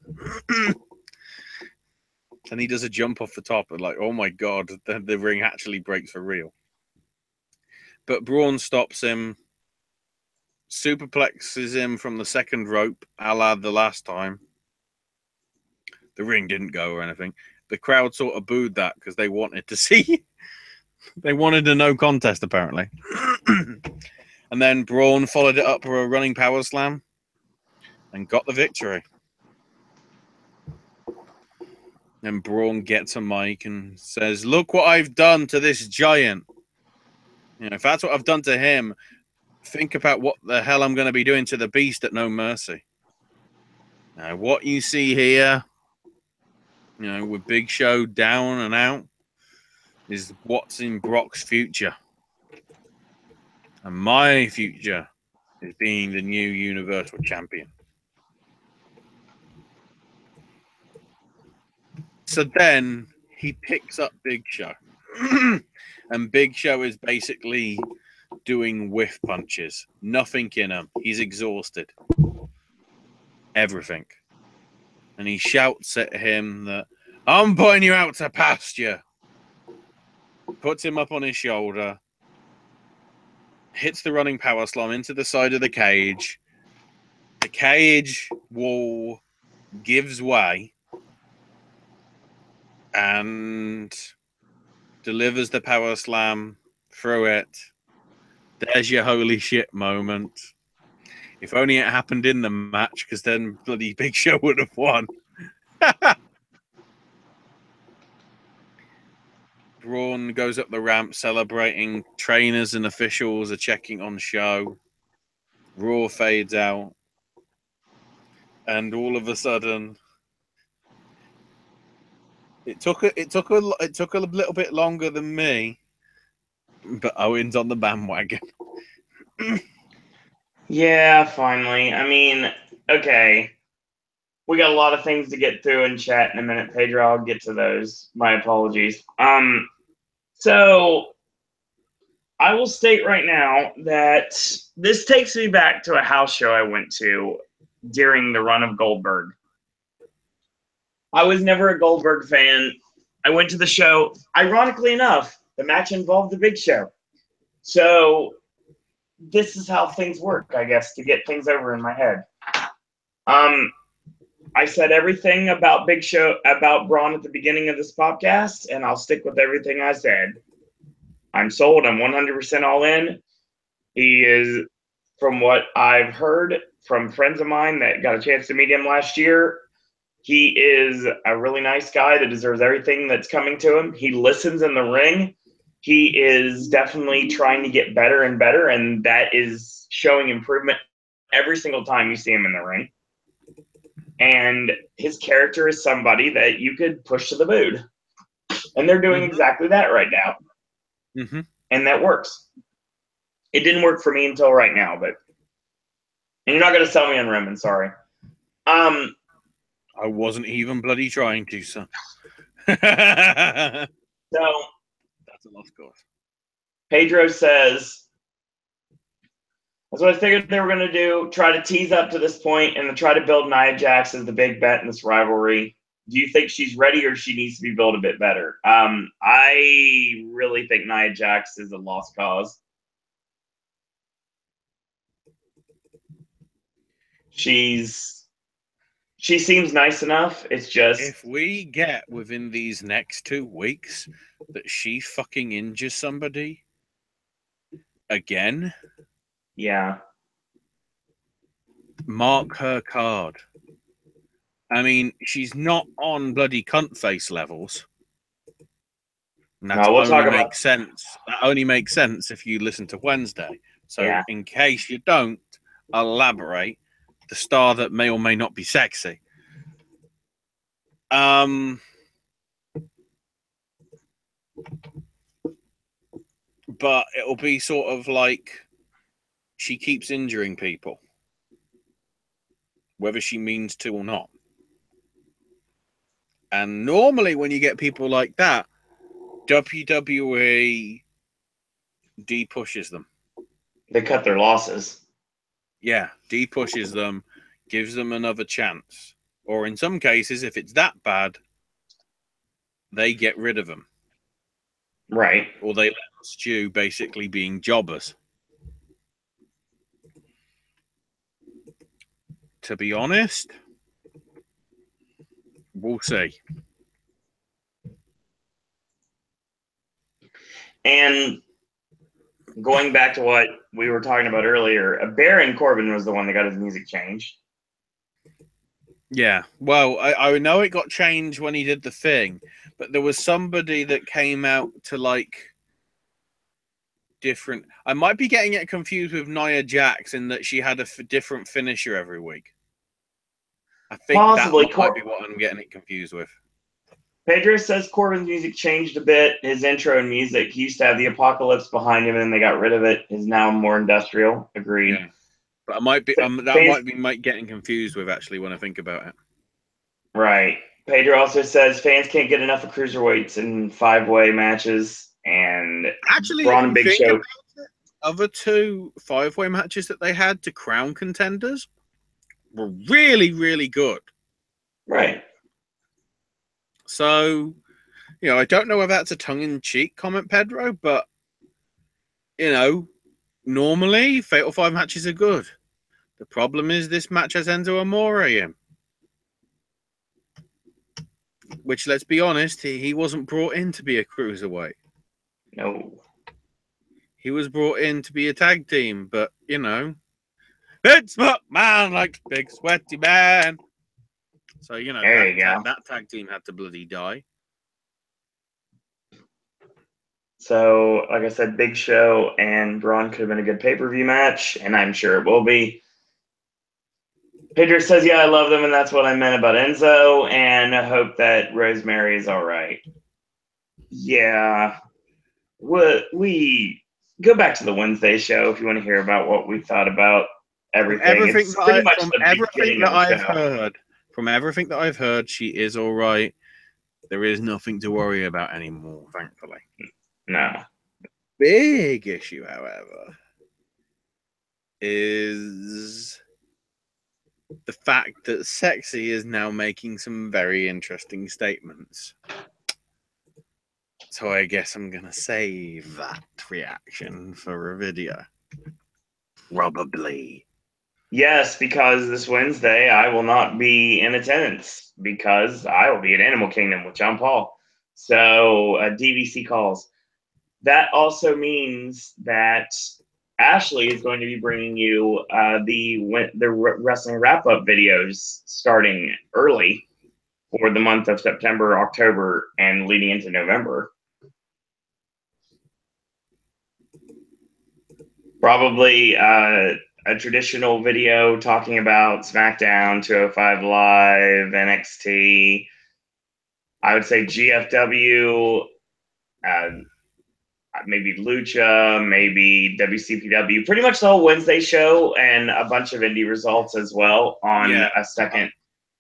Speaker 2: and he does a jump off the top, and like, oh my god, the ring actually breaks for real. But Braun stops him, superplexes him from the second rope, a la the last time. The ring didn't go or anything. The crowd sort of booed that because they wanted to see. They wanted a no contest, apparently. And then Braun followed it up with a running power slam and got the victory. And Braun gets a mic and says, "Look what I've done to this giant. You know, if that's what I've done to him, think about what the hell I'm going to be doing to the beast at No Mercy." Now, what you see here, you know, with Big Show down and out, is what's in Brock's future. And my future is being the new Universal Champion. So then he picks up Big Show. And Big Show is basically doing whiff punches. Nothing in him. He's exhausted. Everything. And he shouts at him that, "I'm putting you out to pasture." Puts him up on his shoulder. Hits the running power slam into the side of the cage. The cage wall gives way and delivers the power slam through it. There's your holy shit moment. If only it happened in the match, because then bloody Big Show would have won. Braun goes up the ramp celebrating. Trainers and officials are checking on Show. Raw fades out. And all of a sudden, it took a little bit longer than me, but Owen's on the bandwagon.
Speaker 1: Yeah, finally. I mean, okay. We got a lot of things to get through in chat in a minute, Pedro. I'll get to those. My apologies. So I will state right now that this takes me back to a house show I went to during the run of Goldberg. I was never a Goldberg fan. I went to the show. Ironically enough, the match involved the Big Show. So this is how things work, I guess, to get things over in my head. I said everything about Big Show, about Braun at the beginning of this podcast, and I'll stick with everything I said. I'm sold. I'm 100% all in. He is, from what I've heard from friends of mine that got a chance to meet him last year, he is a really nice guy that deserves everything that's coming to him. He listens in the ring. He is definitely trying to get better and better, and that is showing improvement every single time you see him in the ring. And his character is somebody that you could push to the mood. And they're doing exactly that right now. And that works. It didn't work for me until right now, but and you're not going to sell me on Roman, sorry.
Speaker 2: I wasn't even bloody trying to, son.
Speaker 1: So
Speaker 2: that's a lost cause.
Speaker 1: Pedro says, that's what I figured they were going to do, try to tease up to this point and try to build Nia Jax as the big bet in this rivalry. Do you think she's ready or she needs to be built a bit better? I really think Nia Jax is a lost cause. She seems nice enough. It's just,
Speaker 2: if we get within these next 2 weeks that she fucking injures somebody again,
Speaker 1: yeah,
Speaker 2: mark her card. I mean, she's not on bloody cunt face levels. And that sense. That only makes sense if you listen to Wednesday. So in case you don't, elaborate the star that may or may not be sexy. But it'll be sort of like she keeps injuring people, whether she means to or not. And normally when you get people like that, WWE de-pushes them.
Speaker 1: They cut their losses.
Speaker 2: Yeah, de-pushes them, gives them another chance. Or in some cases, if it's that bad, they get rid of him.
Speaker 1: Right.
Speaker 2: Or they let Stu basically being jobbers. To be honest, we'll see.
Speaker 1: And going back to what we were talking about earlier, Baron Corbin was the one that got his music changed.
Speaker 2: Yeah, well, I know it got changed when he did the thing, but there was somebody that came out to like different. I might be getting it confused with Nia Jax in that she had a different finisher every week. I think
Speaker 1: Possibly.
Speaker 2: that might be what I'm getting it confused with.
Speaker 1: Pedro says Corbin's music changed a bit. His intro and music, he used to have the Apocalypse behind him, and then they got rid of it. Is now more industrial. Agreed.
Speaker 2: Yeah. But I might be might getting confused with actually when I think about it.
Speaker 1: Right. Pedro also says fans can't get enough of cruiserweights in 5-way matches, and
Speaker 2: Actually,
Speaker 1: Braun
Speaker 2: if
Speaker 1: and
Speaker 2: you
Speaker 1: Big
Speaker 2: think
Speaker 1: Show.
Speaker 2: about it, other two 5-way matches that they had to crown contenders were really, really good.
Speaker 1: Right.
Speaker 2: So, I don't know whether that's a tongue-in-cheek comment, Pedro, but normally Fatal 5 matches are good. The problem is this match has Enzo Amore in, which, let's be honest, he wasn't brought in to be a cruiserweight.
Speaker 1: No.
Speaker 2: He was brought in to be a tag team, but Vince McMahon likes big sweaty man. So
Speaker 1: There you go.
Speaker 2: that tag team had to bloody die.
Speaker 1: So, like I said, Big Show and Braun could have been a good pay-per-view match, and I'm sure it will be. Pedro says, yeah, I love them, and that's what I meant about Enzo, and I hope that Rosemary is all right. Yeah. We go back to the Wednesday show if you want to hear about what we thought about everything. It's pretty much the beginning of the show.
Speaker 2: From everything that I've heard, she is all right. There is nothing to worry about anymore, thankfully.
Speaker 1: No.
Speaker 2: Big issue, however, is the fact that Sexy is now making some very interesting statements. So I guess I'm going to save that reaction for a video. Probably.
Speaker 1: Yes, because this Wednesday I will not be in attendance because I will be at Animal Kingdom with John Paul. So DVC calls. That also means that Ashley is going to be bringing you the wrestling wrap-up videos starting early for the month of September, October, and leading into November. Probably a traditional video talking about SmackDown, 205 Live, NXT. I would say GFW, maybe Lucha, maybe WCPW. Pretty much the whole Wednesday show and a bunch of indie results as well on a second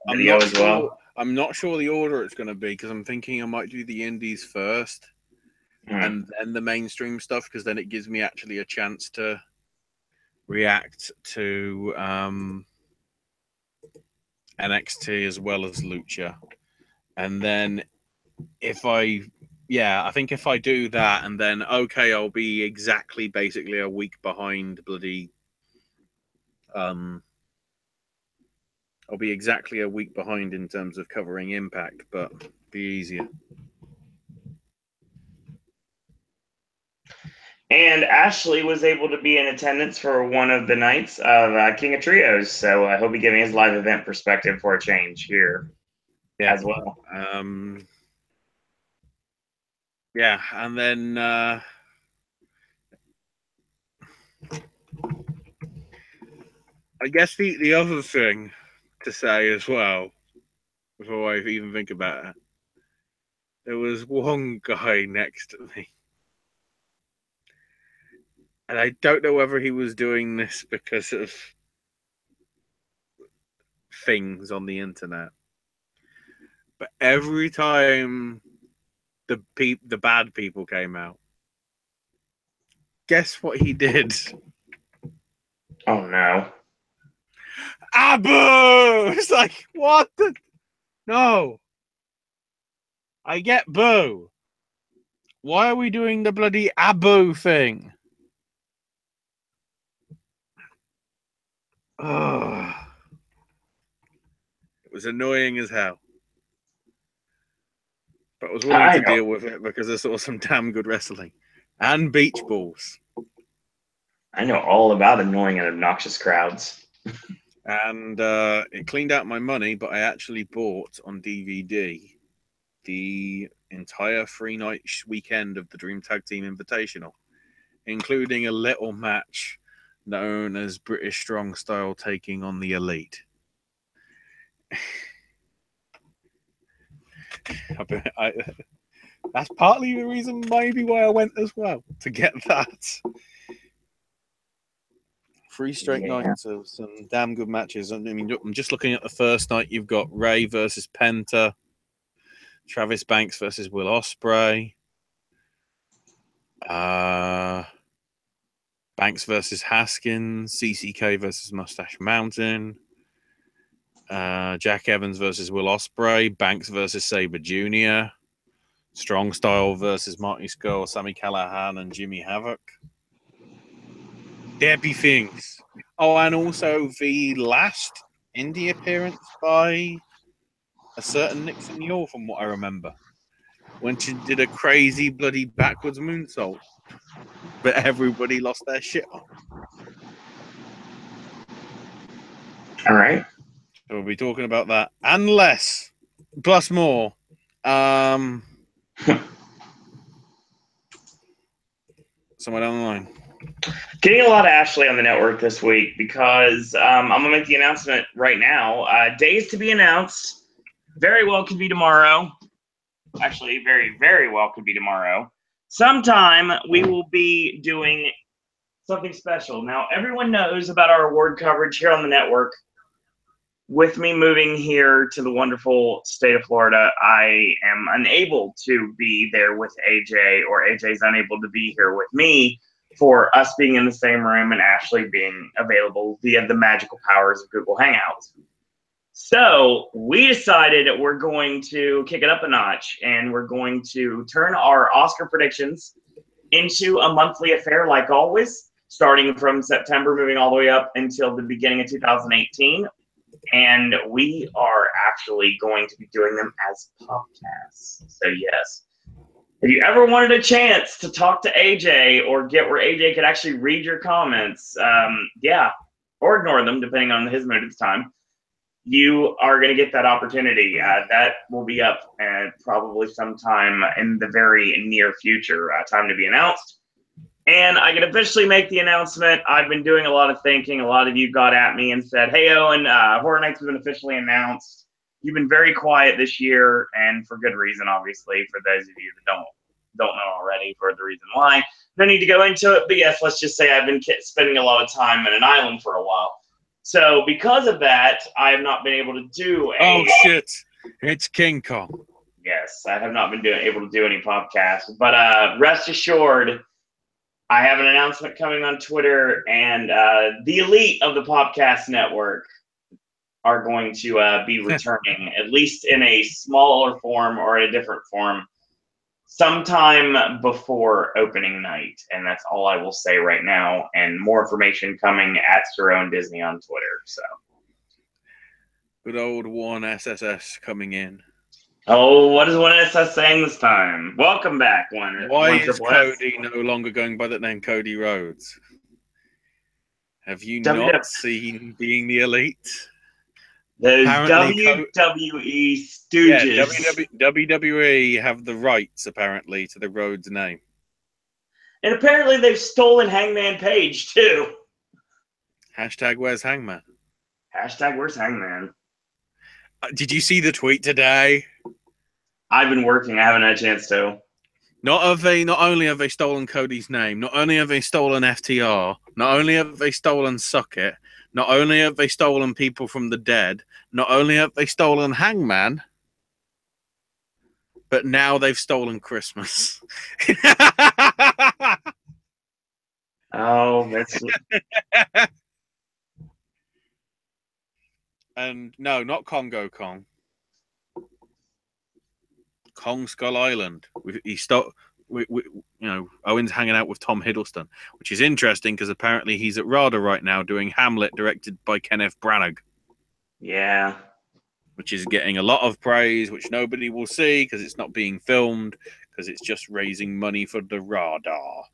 Speaker 1: video as well.
Speaker 2: I'm not sure the order it's going to be because I'm thinking I might do the indies first and then the mainstream stuff because then it gives me actually a chance to react to NXT as well as Lucha. And then I think if I do that and then, I'll be basically a week behind bloody, I'll be exactly a week behind in terms of covering Impact, but be easier.
Speaker 1: And Ashley was able to be in attendance for one of the nights of King of Trios, so he'll be giving his live event perspective for a change here as well.
Speaker 2: And then I guess the other thing to say as well, before I even think about it, there was one guy next to me. And I don't know whether he was doing this because of things on the internet. But every time the bad people came out, guess what he did?
Speaker 1: Oh, no.
Speaker 2: Abu! It's like, what the? No. I get Boo. Why are we doing the bloody Abu thing? Ugh. It was annoying as hell. But I was willing to deal with it because I saw some damn good wrestling. And beach balls.
Speaker 1: I know all about annoying and obnoxious crowds.
Speaker 2: And it cleaned out my money, but I actually bought on DVD the entire 3-night weekend of the Dream Tag Team Invitational, including a little match known as British Strong Style taking on the Elite. That's partly the reason maybe why I went as well, to get that. 3 straight nights of some damn good matches. I mean, I'm just looking at the first night. You've got Ray versus Penta, Travis Banks versus Will Ospreay, Banks versus Haskins, CCK versus Mustache Mountain, Jack Evans versus Will Ospreay, Banks versus Sabre Jr., Strong Style versus Marty Scurll, Sami Callihan, and Jimmy Havoc. There be things. Oh, and also the last indie appearance by a certain Nixon Yule, from what I remember, when she did a crazy bloody backwards moonsault, but everybody lost their shit on.
Speaker 1: All right.
Speaker 2: So we'll be talking about that and less, plus more. Somewhere down the line.
Speaker 1: Getting a lot of Ashley on the network this week because I'm going to make the announcement right now. Days to be announced. Very well could be tomorrow. Actually, very, very well could be tomorrow. Sometime we will be doing something special. Now, everyone knows about our award coverage here on the network. With me moving here to the wonderful state of Florida, I am unable to be there with AJ, or AJ's unable to be here with me for us being in the same room and Ashley being available via the magical powers of Google Hangouts. So we decided that we're going to kick it up a notch, and we're going to turn our Oscar predictions into a monthly affair like always, starting from September, moving all the way up until the beginning of 2018. And we are actually going to be doing them as podcasts. So yes, if you ever wanted a chance to talk to AJ or get where AJ could actually read your comments, or ignore them depending on his mood at the time, you are going to get that opportunity. That will be up probably sometime in the very near future. Time to be announced. And I can officially make the announcement. I've been doing a lot of thinking. A lot of you got at me and said, hey, Owen, Horror Nights has been officially announced. You've been very quiet this year, and for good reason, obviously, for those of you that don't know already, for the reason why. No need to go into it, but yes, let's just say I've been spending a lot of time in an island for a while. So because of that, I have not been able to do
Speaker 2: Oh, shit. It's King Kong.
Speaker 1: Yes, I have not been able to do any podcasts. But rest assured, I have an announcement coming on Twitter, and the elite of the Popcast Network are going to be returning, at least in a smaller form or a different form, sometime before opening night. And that's all I will say right now. And more information coming at Cerrone Disney on Twitter. So,
Speaker 2: good old One SSS coming in.
Speaker 1: Oh, what is One SS saying this time? Welcome back, One.
Speaker 2: Why is Cody no longer going by the name Cody Rhodes? Have you not seen Being the Elite?
Speaker 1: Those WWE stooges.
Speaker 2: Yeah, WWE have the rights, apparently, to the Rhodes name.
Speaker 1: And apparently they've stolen Hangman Page, too.
Speaker 2: Hashtag where's Hangman?
Speaker 1: Hashtag where's Hangman?
Speaker 2: Did you see the tweet today?
Speaker 1: I've been working. I haven't had a chance to.
Speaker 2: Not only have they stolen Cody's name, not only have they stolen FTR, not only have they stolen Suck It, not only have they stolen people from the dead, not only have they stolen Hangman, but now they've stolen Christmas.
Speaker 1: Oh, that's...
Speaker 2: And no, not Congo Kong. Kong Skull Island. Owen's hanging out with Tom Hiddleston, which is interesting because apparently he's at RADA right now doing Hamlet, directed by Kenneth Branagh.
Speaker 1: Yeah.
Speaker 2: Which is getting a lot of praise, which nobody will see because it's not being filmed, because it's just raising money for the radar.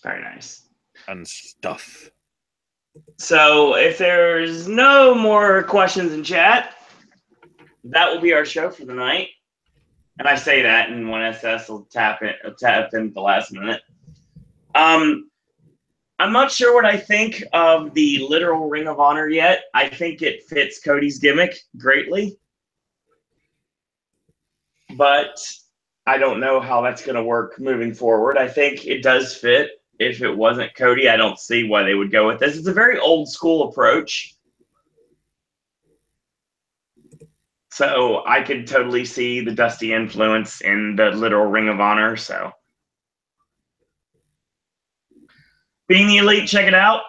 Speaker 1: Very nice.
Speaker 2: And stuff.
Speaker 1: So if there's no more questions in chat, that will be our show for the night. And I say that, and when SS will tap in at the last minute. I'm not sure what I think of the literal Ring of Honor yet. I think it fits Cody's gimmick greatly. But I don't know how that's going to work moving forward. I think it does fit. If it wasn't Cody, I don't see why they would go with this. It's a very old school approach. So I could totally see the Dusty influence in the literal Ring of Honor. So Being the Elite, check it out.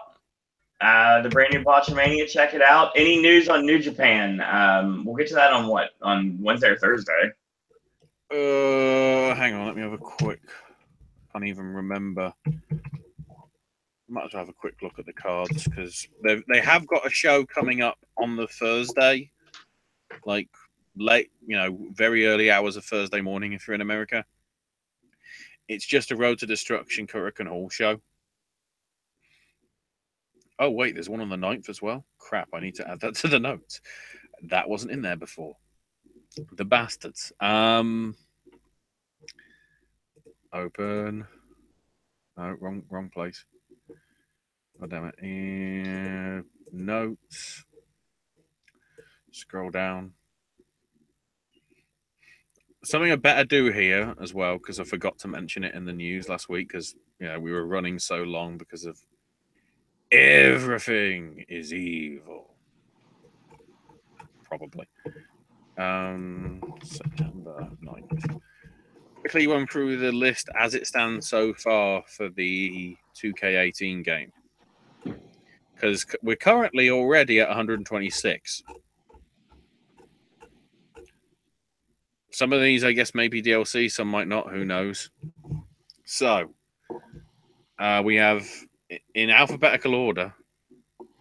Speaker 1: The brand new Botchamania, check it out. Any news on New Japan? We'll get to that on what? On Wednesday or Thursday?
Speaker 2: Hang on, let me have a quick. Can't even remember. Might as well have a quick look at the cards because they have got a show coming up on the Thursday, like late, very early hours of Thursday morning if you're in America. It's just a Road to Destruction Hurricane Hall show. Oh, wait, there's one on the 9th as well. Crap, I need to add that to the notes. That wasn't in there before. The bastards. Open. No, wrong place. Oh, damn it. And notes. Scroll down. Something I better do here as well, because I forgot to mention it in the news last week, because we were running so long because of everything is evil. Probably. September 9th. Quickly run through the list as it stands so far for the 2K18 game. Because we're currently already at 126. Some of these, I guess, may be DLC. Some might not. Who knows? So, we have in alphabetical order.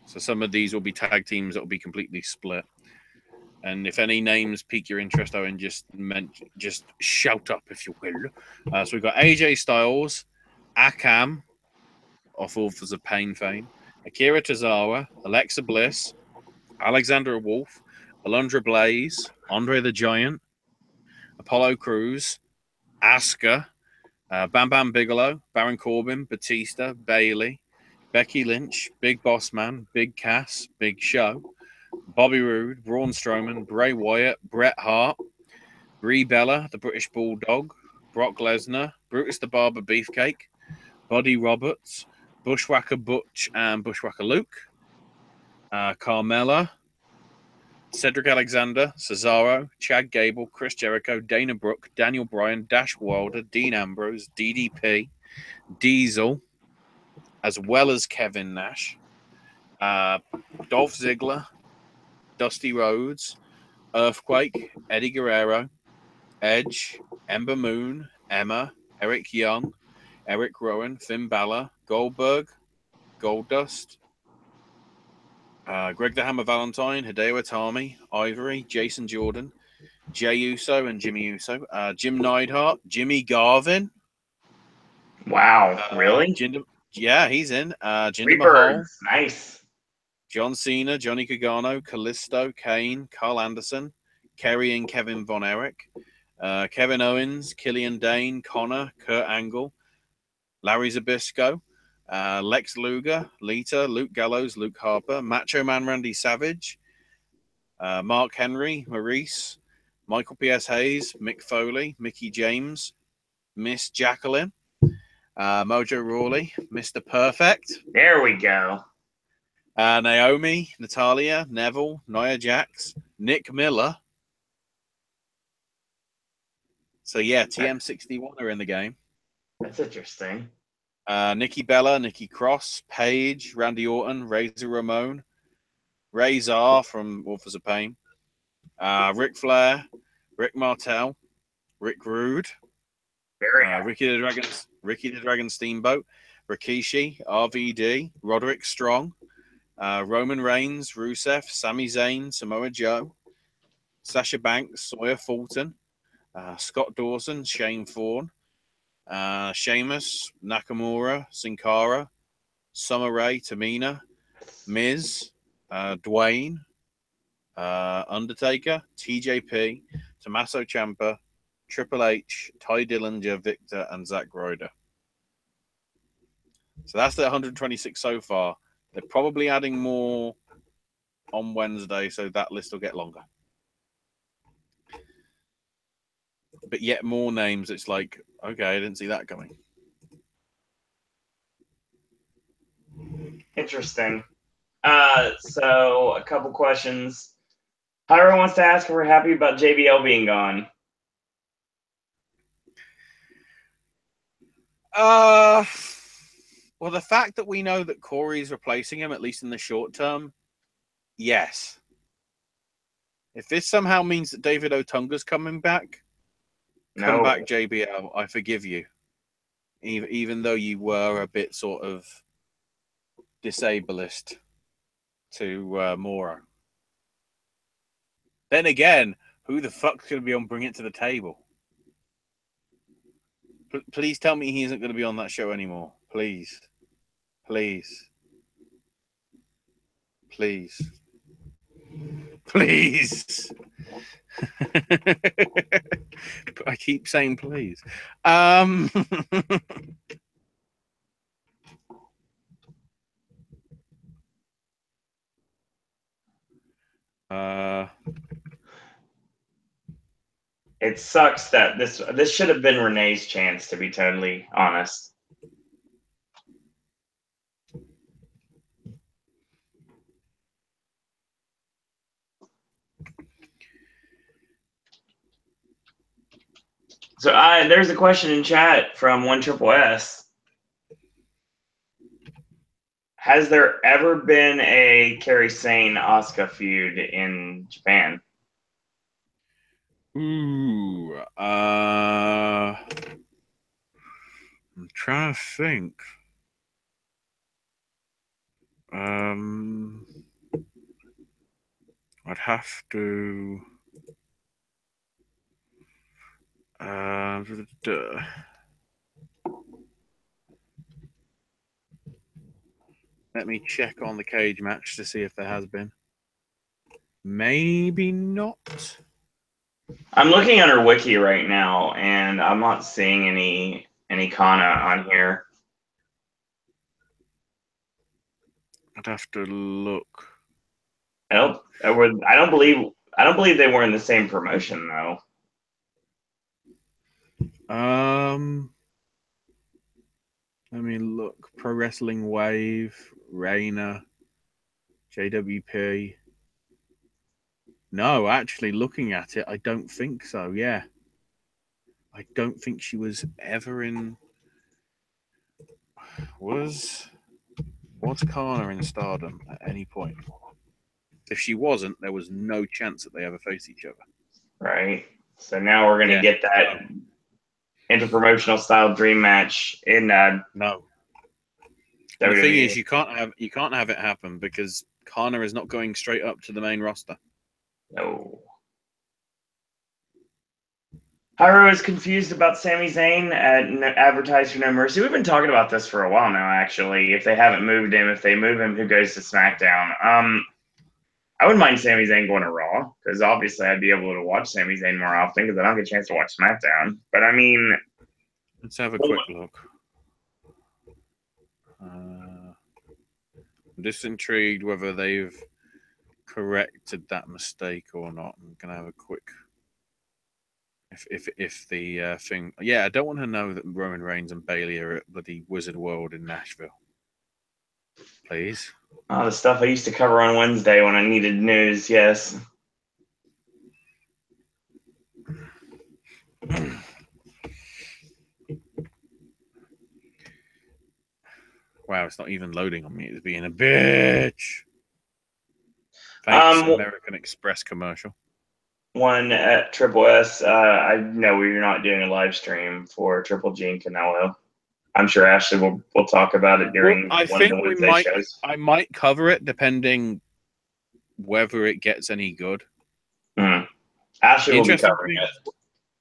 Speaker 2: So some of these will be tag teams that will be completely split. And if any names pique your interest, Owen, just shout up, if you will. So we've got AJ Styles, Akam, of Authors of Pain fame, Akira Tozawa, Alexa Bliss, Alexander Wolf, Alundra Blaze, Andre the Giant, Apollo Crews, Asuka, Bam Bam Bigelow, Baron Corbin, Batista, Bailey, Becky Lynch, Big Boss Man, Big Cass, Big Show, Bobby Roode, Braun Strowman, Bray Wyatt, Bret Hart, Brie Bella, the British Bulldog, Brock Lesnar, Brutus the Barber Beefcake, Buddy Roberts, Bushwhacker Butch and Bushwhacker Luke, Carmella, Cedric Alexander, Cesaro, Chad Gable, Chris Jericho, Dana Brooke, Daniel Bryan, Dash Wilder, Dean Ambrose, DDP, Diesel, as well as Kevin Nash, Dolph Ziggler, Dusty Rhodes, Earthquake, Eddie Guerrero, Edge, Ember Moon, Emma, Eric Young, Eric Rowan, Finn Balor, Goldberg, Goldust, Greg the Hammer Valentine, Hideo Itami, Ivory, Jason Jordan, Jay Uso and Jimmy Uso, Jim Neidhart, Jimmy Garvin.
Speaker 1: Wow, really?
Speaker 2: Yeah, he's in. Jinder
Speaker 1: Mahal.
Speaker 2: Mahal.
Speaker 1: Nice.
Speaker 2: John Cena, Johnny Gargano, Kalisto, Kane, Carl Anderson, Kerry and Kevin Von Erich, Kevin Owens, Killian Dane, Connor, Kurt Angle, Larry Zbyszko, Lex Luger, Lita, Luke Gallows, Luke Harper, Macho Man Randy Savage, Mark Henry, Maurice, Michael P.S. Hayes, Mick Foley, Mickey James, Miss Jacqueline, Mojo Rawley, Mr. Perfect.
Speaker 1: There we go.
Speaker 2: Naomi, Natalia, Neville, Nia Jax, Nick Miller. So, yeah, TM61 are in the game.
Speaker 1: That's interesting.
Speaker 2: Nikki Bella, Nikki Cross, Paige, Randy Orton, Razor Ramon, Razor from Authors of Pain, Ric Flair, Rick Martel, Rick Rude,
Speaker 1: Very nice.
Speaker 2: Ricky the Dragon Steamboat, Rikishi, RVD, Roderick Strong, Roman Reigns, Rusev, Sami Zayn, Samoa Joe, Sasha Banks, Sawyer Fulton, Scott Dawson, Shane Thorne, Sheamus, Nakamura, Sin Cara, Summer Rae, Tamina, Miz, Dwayne, Undertaker, TJP, Tommaso Ciampa, Triple H, Ty Dillinger, Victor, and Zack Ryder. So that's the 126 so far. They're probably adding more on Wednesday, so that list will get longer. But yet more names, it's like, okay, I didn't see that coming.
Speaker 1: Interesting. So a couple questions. Hyra wants to ask if we're happy about JBL being gone.
Speaker 2: Well, the fact that we know that Corey's replacing him, at least in the short term, yes. If this somehow means that David Otunga's coming back, come back, JBL. I forgive you. Even though you were a bit sort of disableist to Mora. Then again, who the fuck's going to be on Bring It to the Table? Please tell me he isn't going to be on that show anymore. Please. Please. Please. Please. I keep saying please.
Speaker 1: It sucks that this should have been Renee's chance, to be totally honest. So there's a question in chat from 1SSS. Has there ever been a Kairi Sane Asuka feud in Japan?
Speaker 2: Ooh, I'm trying to think. I'd have to. Let me check on the cage match to see if there has been. Maybe not.
Speaker 1: I'm looking at her wiki right now, and I'm not seeing any Kana on here.
Speaker 2: I'd have to look.
Speaker 1: I don't believe they were in the same promotion though.
Speaker 2: Let me look. Pro Wrestling Wave, Reina, JWP. No, actually, looking at it, I don't think so. Yeah, I don't think she was ever in. Was Kana in Stardom at any point? If she wasn't, there was no chance that they ever faced each other.
Speaker 1: Right. So now we're gonna get that interpromotional style dream match in
Speaker 2: no.
Speaker 1: WWE.
Speaker 2: The thing is, you can't have it happen because Kana is not going straight up to the main roster.
Speaker 1: No. Haru is confused about Sami Zayn advertised for No Mercy. We've been talking about this for a while now, actually. If they haven't moved him, if they move him, who goes to SmackDown? I wouldn't mind Sami Zayn going to Raw, because obviously I'd be able to watch Sami Zayn more often because I don't get a chance to watch SmackDown. But I mean,
Speaker 2: let's have a quick look. I'm just intrigued whether they've corrected that mistake or not. I'm gonna have a quick. If the thing, yeah, I don't want to know that Roman Reigns and Bayley are at bloody Wizard World in Nashville. Please.
Speaker 1: Oh, the stuff I used to cover on Wednesday when I needed news. Yes.
Speaker 2: Wow, it's not even loading on me. It's being a bitch. Thanks, American Express commercial.
Speaker 1: one at Triple S. I know you're not doing a live stream for Triple G and Canelo. I'm sure Ashley will talk about it during
Speaker 2: I
Speaker 1: one of the
Speaker 2: think
Speaker 1: Wednesday shows.
Speaker 2: I might cover it depending whether it gets any good.
Speaker 1: Ashley will be covering it.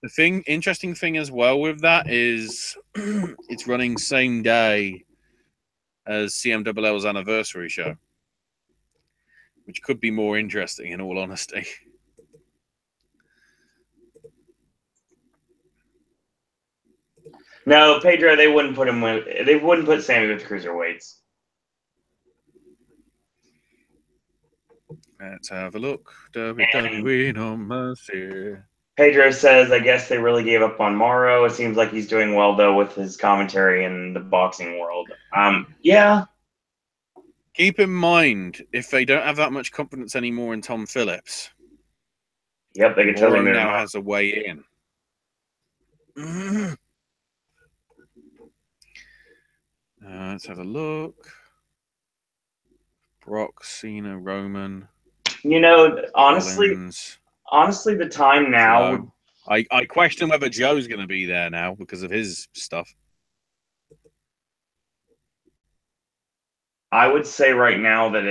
Speaker 2: The interesting thing as well with that is it's running same day as CMLL's anniversary show, which could be more interesting in all honesty.
Speaker 1: No, Pedro, they wouldn't put Sammy with cruiserweights.
Speaker 2: Let's have a look. WWE No Mercy.
Speaker 1: Pedro says, I guess they really gave up on Morrow. It seems like he's doing well, though, with his commentary in the boxing world. Yeah.
Speaker 2: Keep in mind, if they don't have that much confidence anymore in Tom Phillips,
Speaker 1: yep, they could totally move
Speaker 2: now has a way in. Let's have a look. Brock, Cena, Roman.
Speaker 1: You know, honestly, the time now.
Speaker 2: Joe. I question whether Joe's going to be there now because of his stuff.
Speaker 1: I would say right now that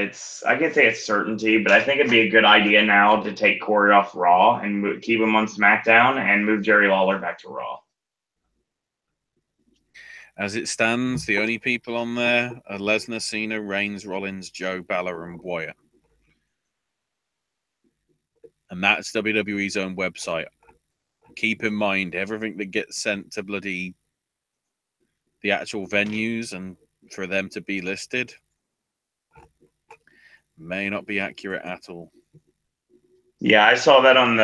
Speaker 1: I can say it's certainty, but I think it'd be a good idea now to take Corey off Raw and keep him on SmackDown and move Jerry Lawler back to Raw.
Speaker 2: As it stands, the only people on there are Lesnar, Cena, Reigns, Rollins, Joe, Balor, and Wyatt. And that's WWE's own website. Keep in mind, everything that gets sent to the actual venues and for them to be listed may not be accurate at all.
Speaker 1: Yeah, I saw that on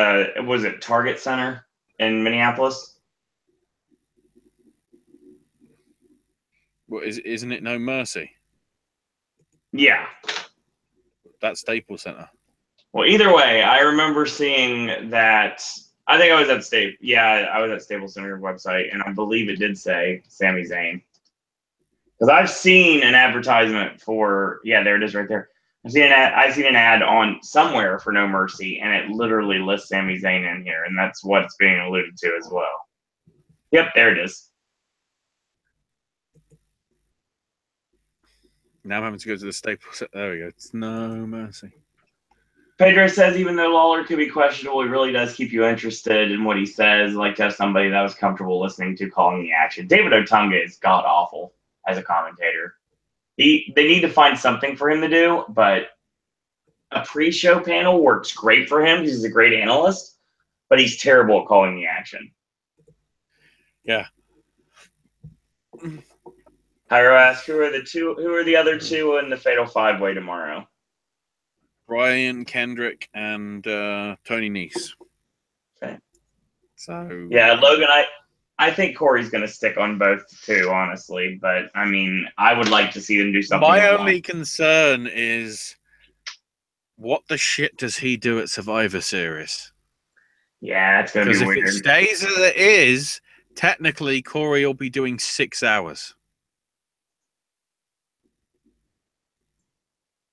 Speaker 1: was it Target Center in Minneapolis?
Speaker 2: Well, isn't it No Mercy?
Speaker 1: Yeah.
Speaker 2: That's Staples Center.
Speaker 1: Well, either way, I remember seeing that. I think I was at I was at Staples Center website, and I believe it did say Sami Zayn. Because I've seen an advertisement for there it is right there. I've seen an ad on somewhere for No Mercy, and it literally lists Sami Zayn in here, and that's what's being alluded to as well. Yep, there it is.
Speaker 2: Now I'm having to go to the Staples. There we go. It's No Mercy.
Speaker 1: Pedro says even though Lawler could be questionable, he really does keep you interested in what he says. Like to have somebody that was comfortable listening to calling the action. David Otunga is god awful as a commentator. They need to find something for him to do, but a pre-show panel works great for him. He's a great analyst, but he's terrible at calling the action.
Speaker 2: Yeah.
Speaker 1: Hyro asks, who are the other two in the Fatal 5-Way tomorrow?
Speaker 2: Brian Kendrick and Tony Nese.
Speaker 1: Okay.
Speaker 2: So
Speaker 1: yeah, Logan, I think Corey's going to stick on both too, honestly. But I mean, I would like to see them do something.
Speaker 2: My only concern is, what the shit does he do at Survivor Series?
Speaker 1: Yeah, it's going to be weird.
Speaker 2: Because if it stays as it is, technically Corey will be doing 6 hours.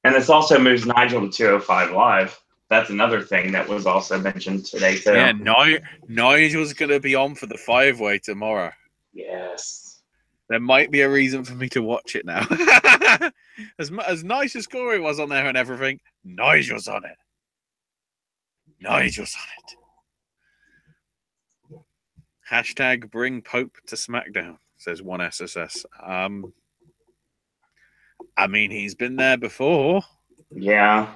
Speaker 1: And this also moves Nigel to 205 Live. That's another thing that was also mentioned today, too.
Speaker 2: Yeah, Nigel's going to be on for the 5-Way tomorrow.
Speaker 1: Yes.
Speaker 2: There might be a reason for me to watch it now. as nice as Corey was on there and everything, Nigel's on it. Nigel's on it. Hashtag bring Pope to SmackDown, says one SSS. I mean, he's been there before.
Speaker 1: Yeah.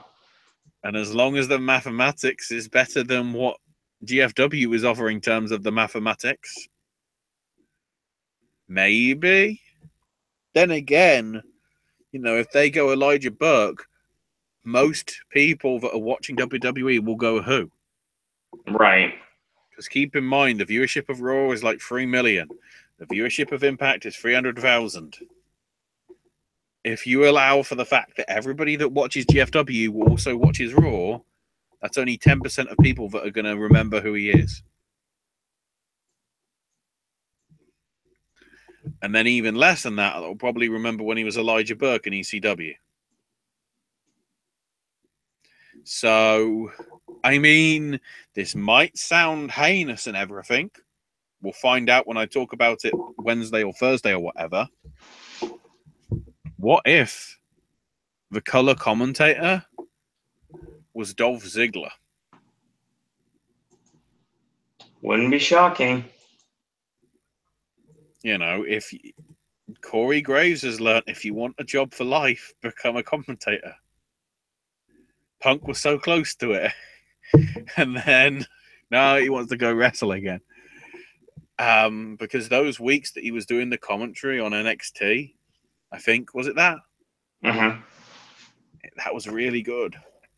Speaker 2: And as long as the mathematics is better than what GFW is offering in terms of the mathematics, maybe. Then again, if they go Elijah Burke, most people that are watching WWE will go who?
Speaker 1: Right.
Speaker 2: Because keep in mind, the viewership of Raw is like 3 million. The viewership of Impact is 300,000. If you allow for the fact that everybody that watches GFW also watches Raw, that's only 10% of people that are going to remember who he is. And then even less than that, they'll probably remember when he was Elijah Burke in ECW. So, I mean, this might sound heinous and everything. We'll find out when I talk about it Wednesday or Thursday or whatever. What if the color commentator was Dolph Ziggler?
Speaker 1: Wouldn't be shocking.
Speaker 2: You know, if Corey Graves has learned, if you want a job for life, become a commentator. Punk was so close to it. And then now he wants to go wrestle again. Because those weeks that he was doing the commentary on NXT, I think, was it that?
Speaker 1: Mm-hmm.
Speaker 2: That was really good.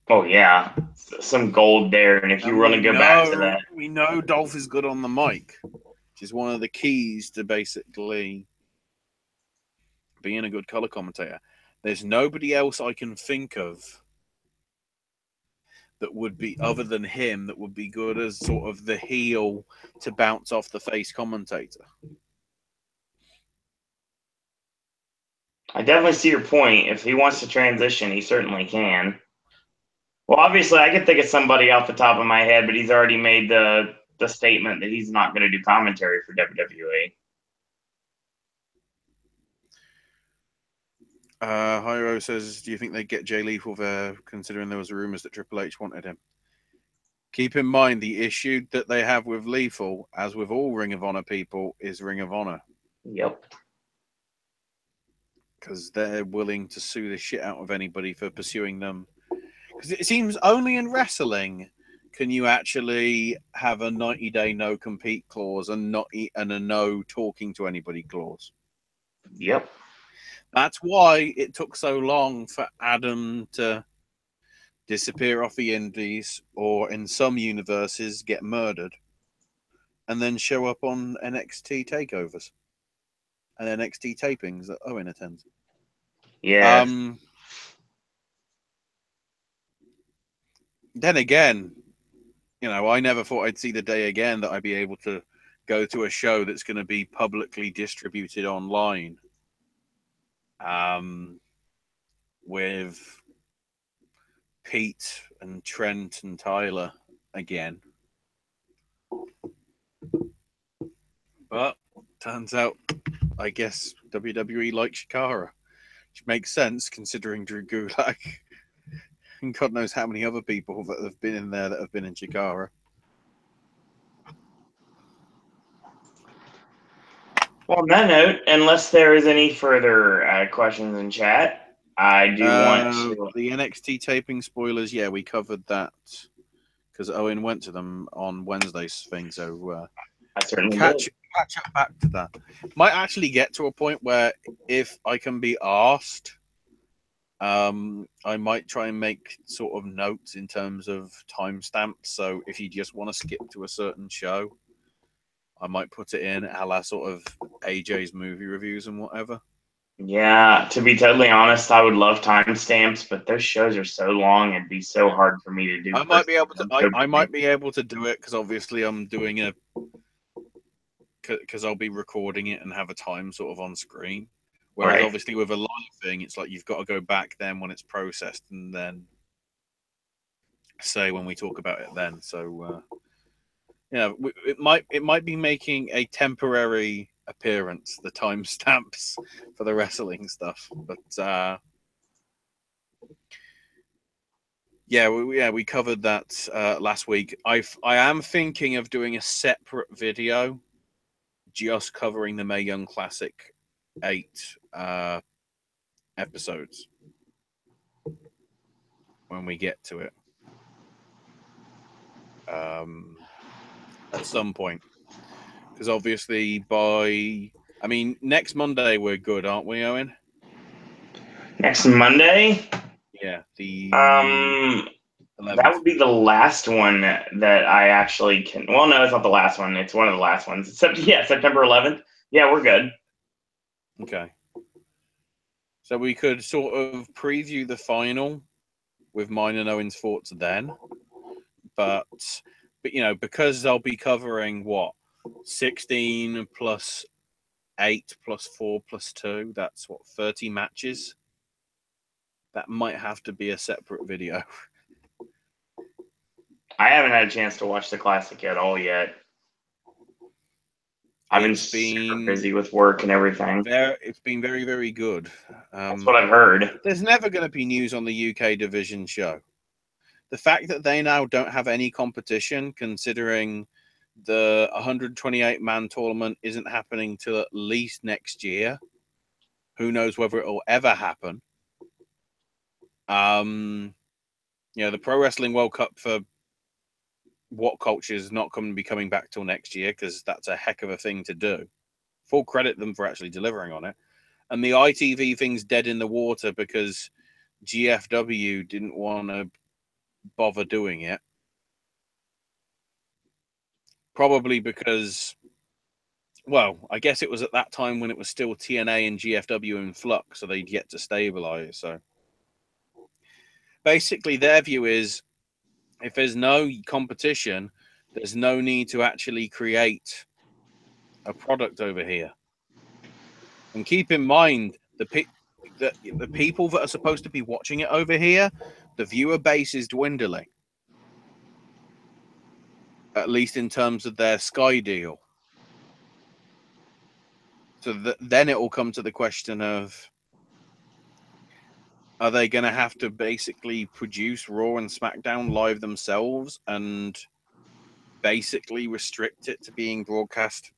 Speaker 1: Oh, yeah. Some gold there. And if you want to go back to that.
Speaker 2: We know Dolph is good on the mic, which is one of the keys to basically being a good color commentator. There's nobody else I can think of that would be, other than him, that would be good as sort of the heel to bounce off the face commentator.
Speaker 1: I definitely see your point. If he wants to transition, he certainly can. Well, obviously, I could think of somebody off the top of my head, but he's already made the statement that he's not going to do commentary for WWE.
Speaker 2: Hyro says, do you think they'd get Jay Lethal there, considering there was rumors that Triple H wanted him? Keep in mind, the issue that they have with Lethal, as with all Ring of Honor people, is Ring of Honor.
Speaker 1: Yep.
Speaker 2: Because they're willing to sue the shit out of anybody for pursuing them. Because it seems only in wrestling can you actually have a 90-day no-compete clause and a no talking to anybody clause.
Speaker 1: Yep.
Speaker 2: That's why it took so long for Adam to disappear off the indies, or in some universes get murdered, and then show up on NXT takeovers and NXT tapings that Owen attends.
Speaker 1: Yeah.
Speaker 2: Then again, you know, I never thought I'd see the day again that I'd be able to go to a show that's going to be publicly distributed online. With Pete and Trent and Tyler again. But turns out, I guess WWE likes Shikara, which makes sense considering Drew Gulak and God knows how many other people that have been in there that have been in Shikara.
Speaker 1: Well, on that note, unless there is any further questions in chat, I do want to.
Speaker 2: The NXT taping spoilers, yeah, we covered that because Owen went to them on Wednesday's thing, so
Speaker 1: I certainly
Speaker 2: catch up back to that. Might actually get to a point where if I can be asked, I might try and make sort of notes in terms of timestamps. So if you just want to skip to a certain show, I might put it in a la sort of AJ's movie reviews and whatever.
Speaker 1: Yeah, to be totally honest, I would love timestamps, but those shows are so long; it'd be so hard for me to do.
Speaker 2: I might be able to. I might be able to do it because obviously I'm doing because I'll be recording it and have a time sort of on screen. Whereas obviously with a live thing, it's like you've got to go back then when it's processed and then say when we talk about it then. So yeah, it might be making a temporary appearance, the timestamps for the wrestling stuff, but we covered that last week. I am thinking of doing a separate video just covering the Mae Young Classic 8 episodes when we get to it at some point, because obviously next Monday we're good, aren't we, Owen?
Speaker 1: Next Monday?
Speaker 2: Yeah, the
Speaker 1: 11th. That would be the last one that I actually can. Well, no, it's not the last one. It's one of the last ones. September 11th. Yeah, we're good.
Speaker 2: Okay. So we could sort of preview the final with mine and Owen's thoughts then. But you know, because they'll be covering 16 plus 8 plus 4 plus 2, that's 30 matches. That might have to be a separate video.
Speaker 1: I haven't had a chance to watch the Classic at all yet. I've been super busy with work and everything.
Speaker 2: It's been very, very good.
Speaker 1: That's what I've heard.
Speaker 2: There's never going to be news on the UK division show. The fact that they now don't have any competition, considering the 128-man tournament isn't happening till at least next year. Who knows whether it will ever happen? The Pro Wrestling World Cup for What Culture is not going to be coming back till next year, because that's a heck of a thing to do. Full credit them for actually delivering on it. And the ITV thing's dead in the water because GFW didn't want to bother doing it. Probably because, well, I guess it was at that time when it was still TNA and GFW in flux, so they'd yet to stabilize. So basically their view is, if there's no competition, there's no need to actually create a product over here. And keep in mind, the people that are supposed to be watching it over here, the viewer base is dwindling. At least in terms of their Sky deal. So then it will come to the question of, are they going to have to basically produce Raw and SmackDown live themselves and basically restrict it to being broadcast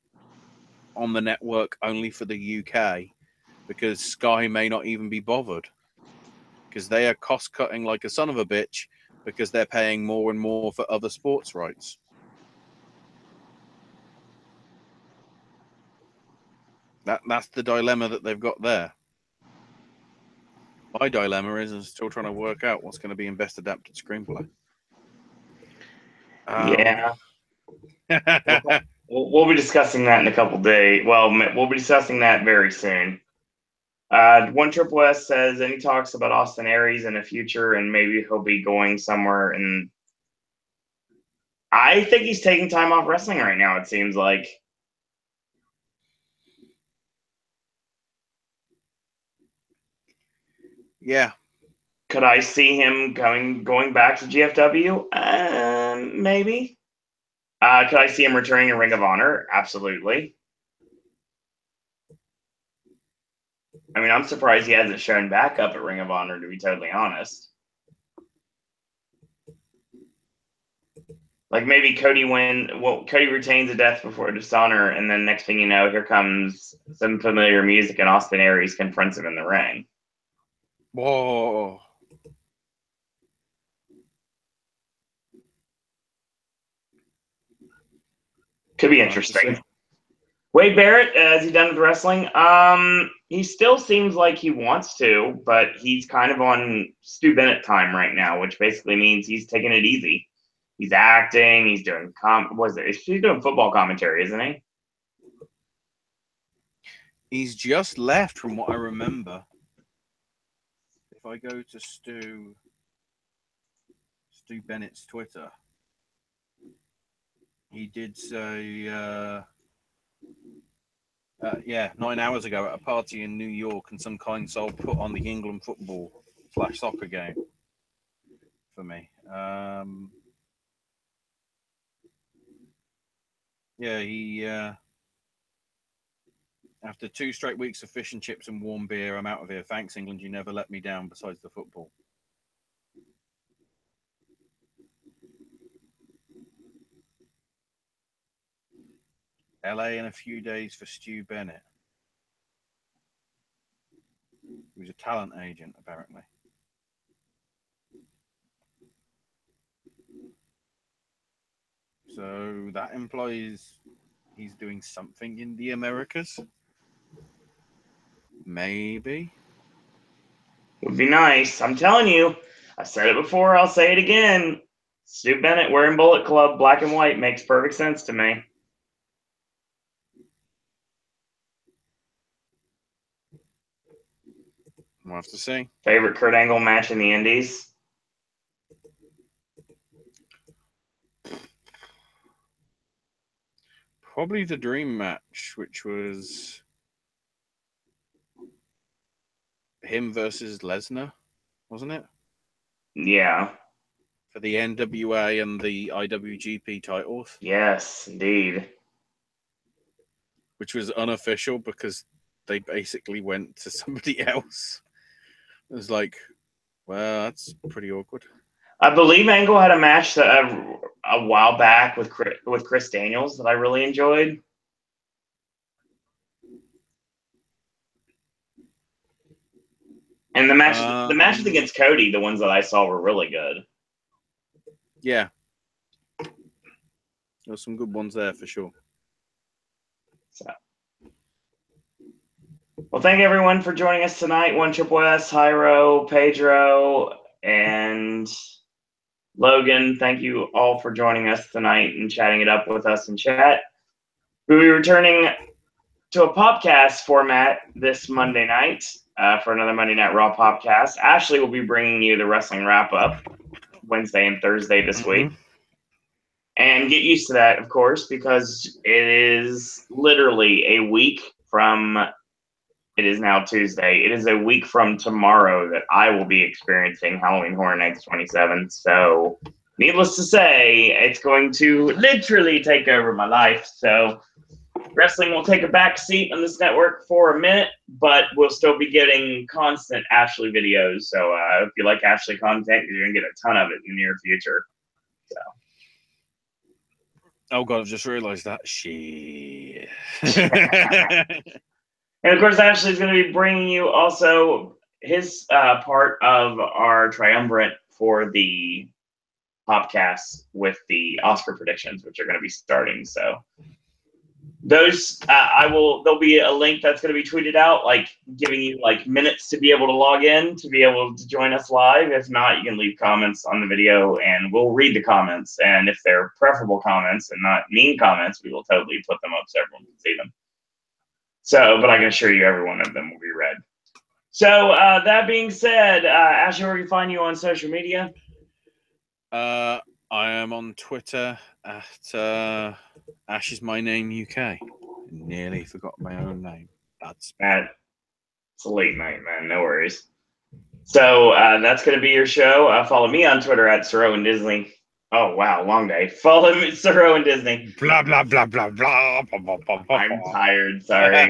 Speaker 2: on the network only for the UK, because Sky may not even be bothered, because they are cost cutting like a son of a bitch, because they're paying more and more for other sports rights. That's the dilemma that they've got there. My dilemma is I'm still trying to work out what's going to be in best adapted screenplay.
Speaker 1: Yeah. We'll be discussing that in a couple days. Well, we'll be discussing that very soon. One Triple S says, any talks about Austin Aries in the future, and maybe he'll be going somewhere. And I think he's taking time off wrestling right now, it seems like.
Speaker 2: Yeah.
Speaker 1: Could I see him going back to GFW? Maybe. Could I see him returning to Ring of Honor? Absolutely. I mean, I'm surprised he hasn't shown back up at Ring of Honor, to be totally honest. Like maybe Cody retains a Death Before Dishonor, and then next thing you know, here comes some familiar music, and Austin Aries confronts him in the ring.
Speaker 2: Whoa.
Speaker 1: Could be interesting. Wade Barrett, is he done with wrestling? He still seems like he wants to, but he's kind of on Stu Bennett time right now, which basically means he's taking it easy. He's acting. He's doing he's doing football commentary, isn't he?
Speaker 2: He's just left, from what I remember. If I go to Stu Bennett's Twitter, he did say, 9 hours ago at a party in New York, and some kind soul put on the England football/soccer game for me. He after 2 straight weeks of fish and chips and warm beer, I'm out of here. Thanks, England. You never let me down besides the football. LA in a few days for Stu Bennett. He was a talent agent, apparently. So that implies he's doing something in the Americas. Maybe.
Speaker 1: Would be nice. I'm telling you. I said it before. I'll say it again. Stu Bennett wearing Bullet Club black and white makes perfect sense to me.
Speaker 2: We'll have to see.
Speaker 1: Favorite Kurt Angle match in the Indies?
Speaker 2: Probably the dream match, which was him versus Lesnar, wasn't it?
Speaker 1: Yeah.
Speaker 2: for the NWA and the IWGP titles,
Speaker 1: Yes, indeed.
Speaker 2: which was unofficial because they basically went to somebody else. It was like, well, that's pretty awkward.
Speaker 1: I believe Angle had a match a while back with Chris Daniels that I really enjoyed. And the matches against Cody, the ones that I saw were really good.
Speaker 2: Yeah. There's some good ones there for sure.
Speaker 1: So. Well, thank everyone for joining us tonight. One Triple S, Hyro, Pedro, and Logan. Thank you all for joining us tonight and chatting it up with us in chat. We'll be returning to a podcast format this Monday night for another Monday Night Raw Popcast. Ashley will be bringing you the wrestling wrap-up Wednesday and Thursday this week. And get used to that, of course, because it is literally a week from, it is now Tuesday. It is a week from tomorrow that I will be experiencing Halloween Horror Nights 27. So, needless to say, it's going to literally take over my life. So, wrestling will take a back seat on this network for a minute, but we'll still be getting constant Ashley videos. So, if you like Ashley content, you're going to get a ton of it in the near future. So.
Speaker 2: Oh god, I've just realised that. Shit.
Speaker 1: And of course, Ashley's going to be bringing you also his part of our triumvirate for the Popcast with the Oscar predictions, which are going to be starting. So those, there'll be a link that's going to be tweeted out, like giving you like minutes to be able to log in, to be able to join us live. If not, you can leave comments on the video and we'll read the comments. And if they're preferable comments and not mean comments, we will totally put them up so everyone can see them. So, but I can assure you every one of them will be read. So that being said, Ashley, where can we find you on social media?
Speaker 2: I am on Twitter at Ash is my name UK. Nearly forgot my own name. That's
Speaker 1: bad. It's a late night, man. No worries. So that's going to be your show. Follow me on Twitter at Sir Owen Disney. Oh, wow. Long day. Follow me, Sir Owen Disney.
Speaker 2: Blah, blah, blah, blah, blah.
Speaker 1: I'm tired. Sorry.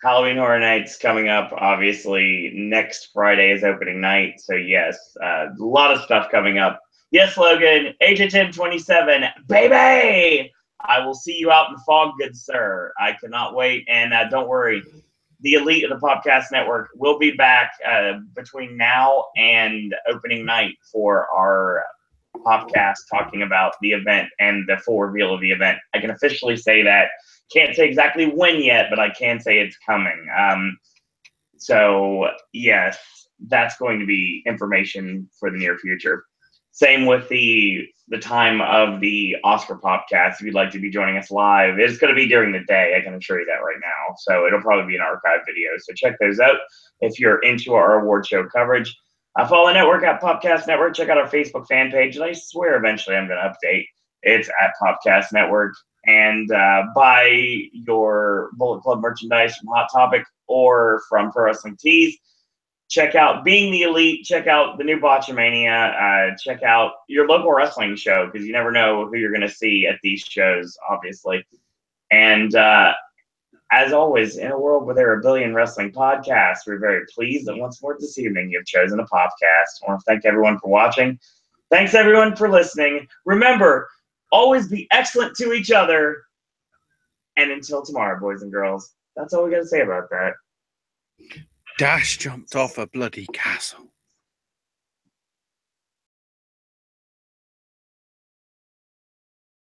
Speaker 1: Halloween Horror Nights coming up. Obviously, next Friday is opening night. So, yes, a lot of stuff coming up. Yes, Logan, Agent 27, baby! I will see you out in the fog, good sir. I cannot wait. And don't worry, the elite of the Popcast Network will be back between now and opening night for our Popcast talking about the event and the full reveal of the event. I can officially say that. Can't say exactly when yet, but I can say it's coming. So, yes, that's going to be information for the near future. Same with the time of the Oscar Popcast. If you'd like to be joining us live, it's going to be during the day. I can assure you that right now. So it'll probably be an archive video. So check those out if you're into our award show coverage. Follow the network at Popcast Network. Check out our Facebook fan page. And I swear eventually I'm going to update. It's at Popcast Network. And buy your Bullet Club merchandise from Hot Topic or from Pro Wrestling Tees. Check out Being the Elite. Check out the new Botchamania. Check out your local wrestling show because you never know who you're going to see at these shows, obviously. And as always, in a world where there are a billion wrestling podcasts, we're very pleased that once more this evening you've chosen a Popcast. I want to thank everyone for watching. Thanks, everyone, for listening. Remember, always be excellent to each other. And until tomorrow, boys and girls, that's all we got to say about that.
Speaker 2: Dash jumped off a bloody castle.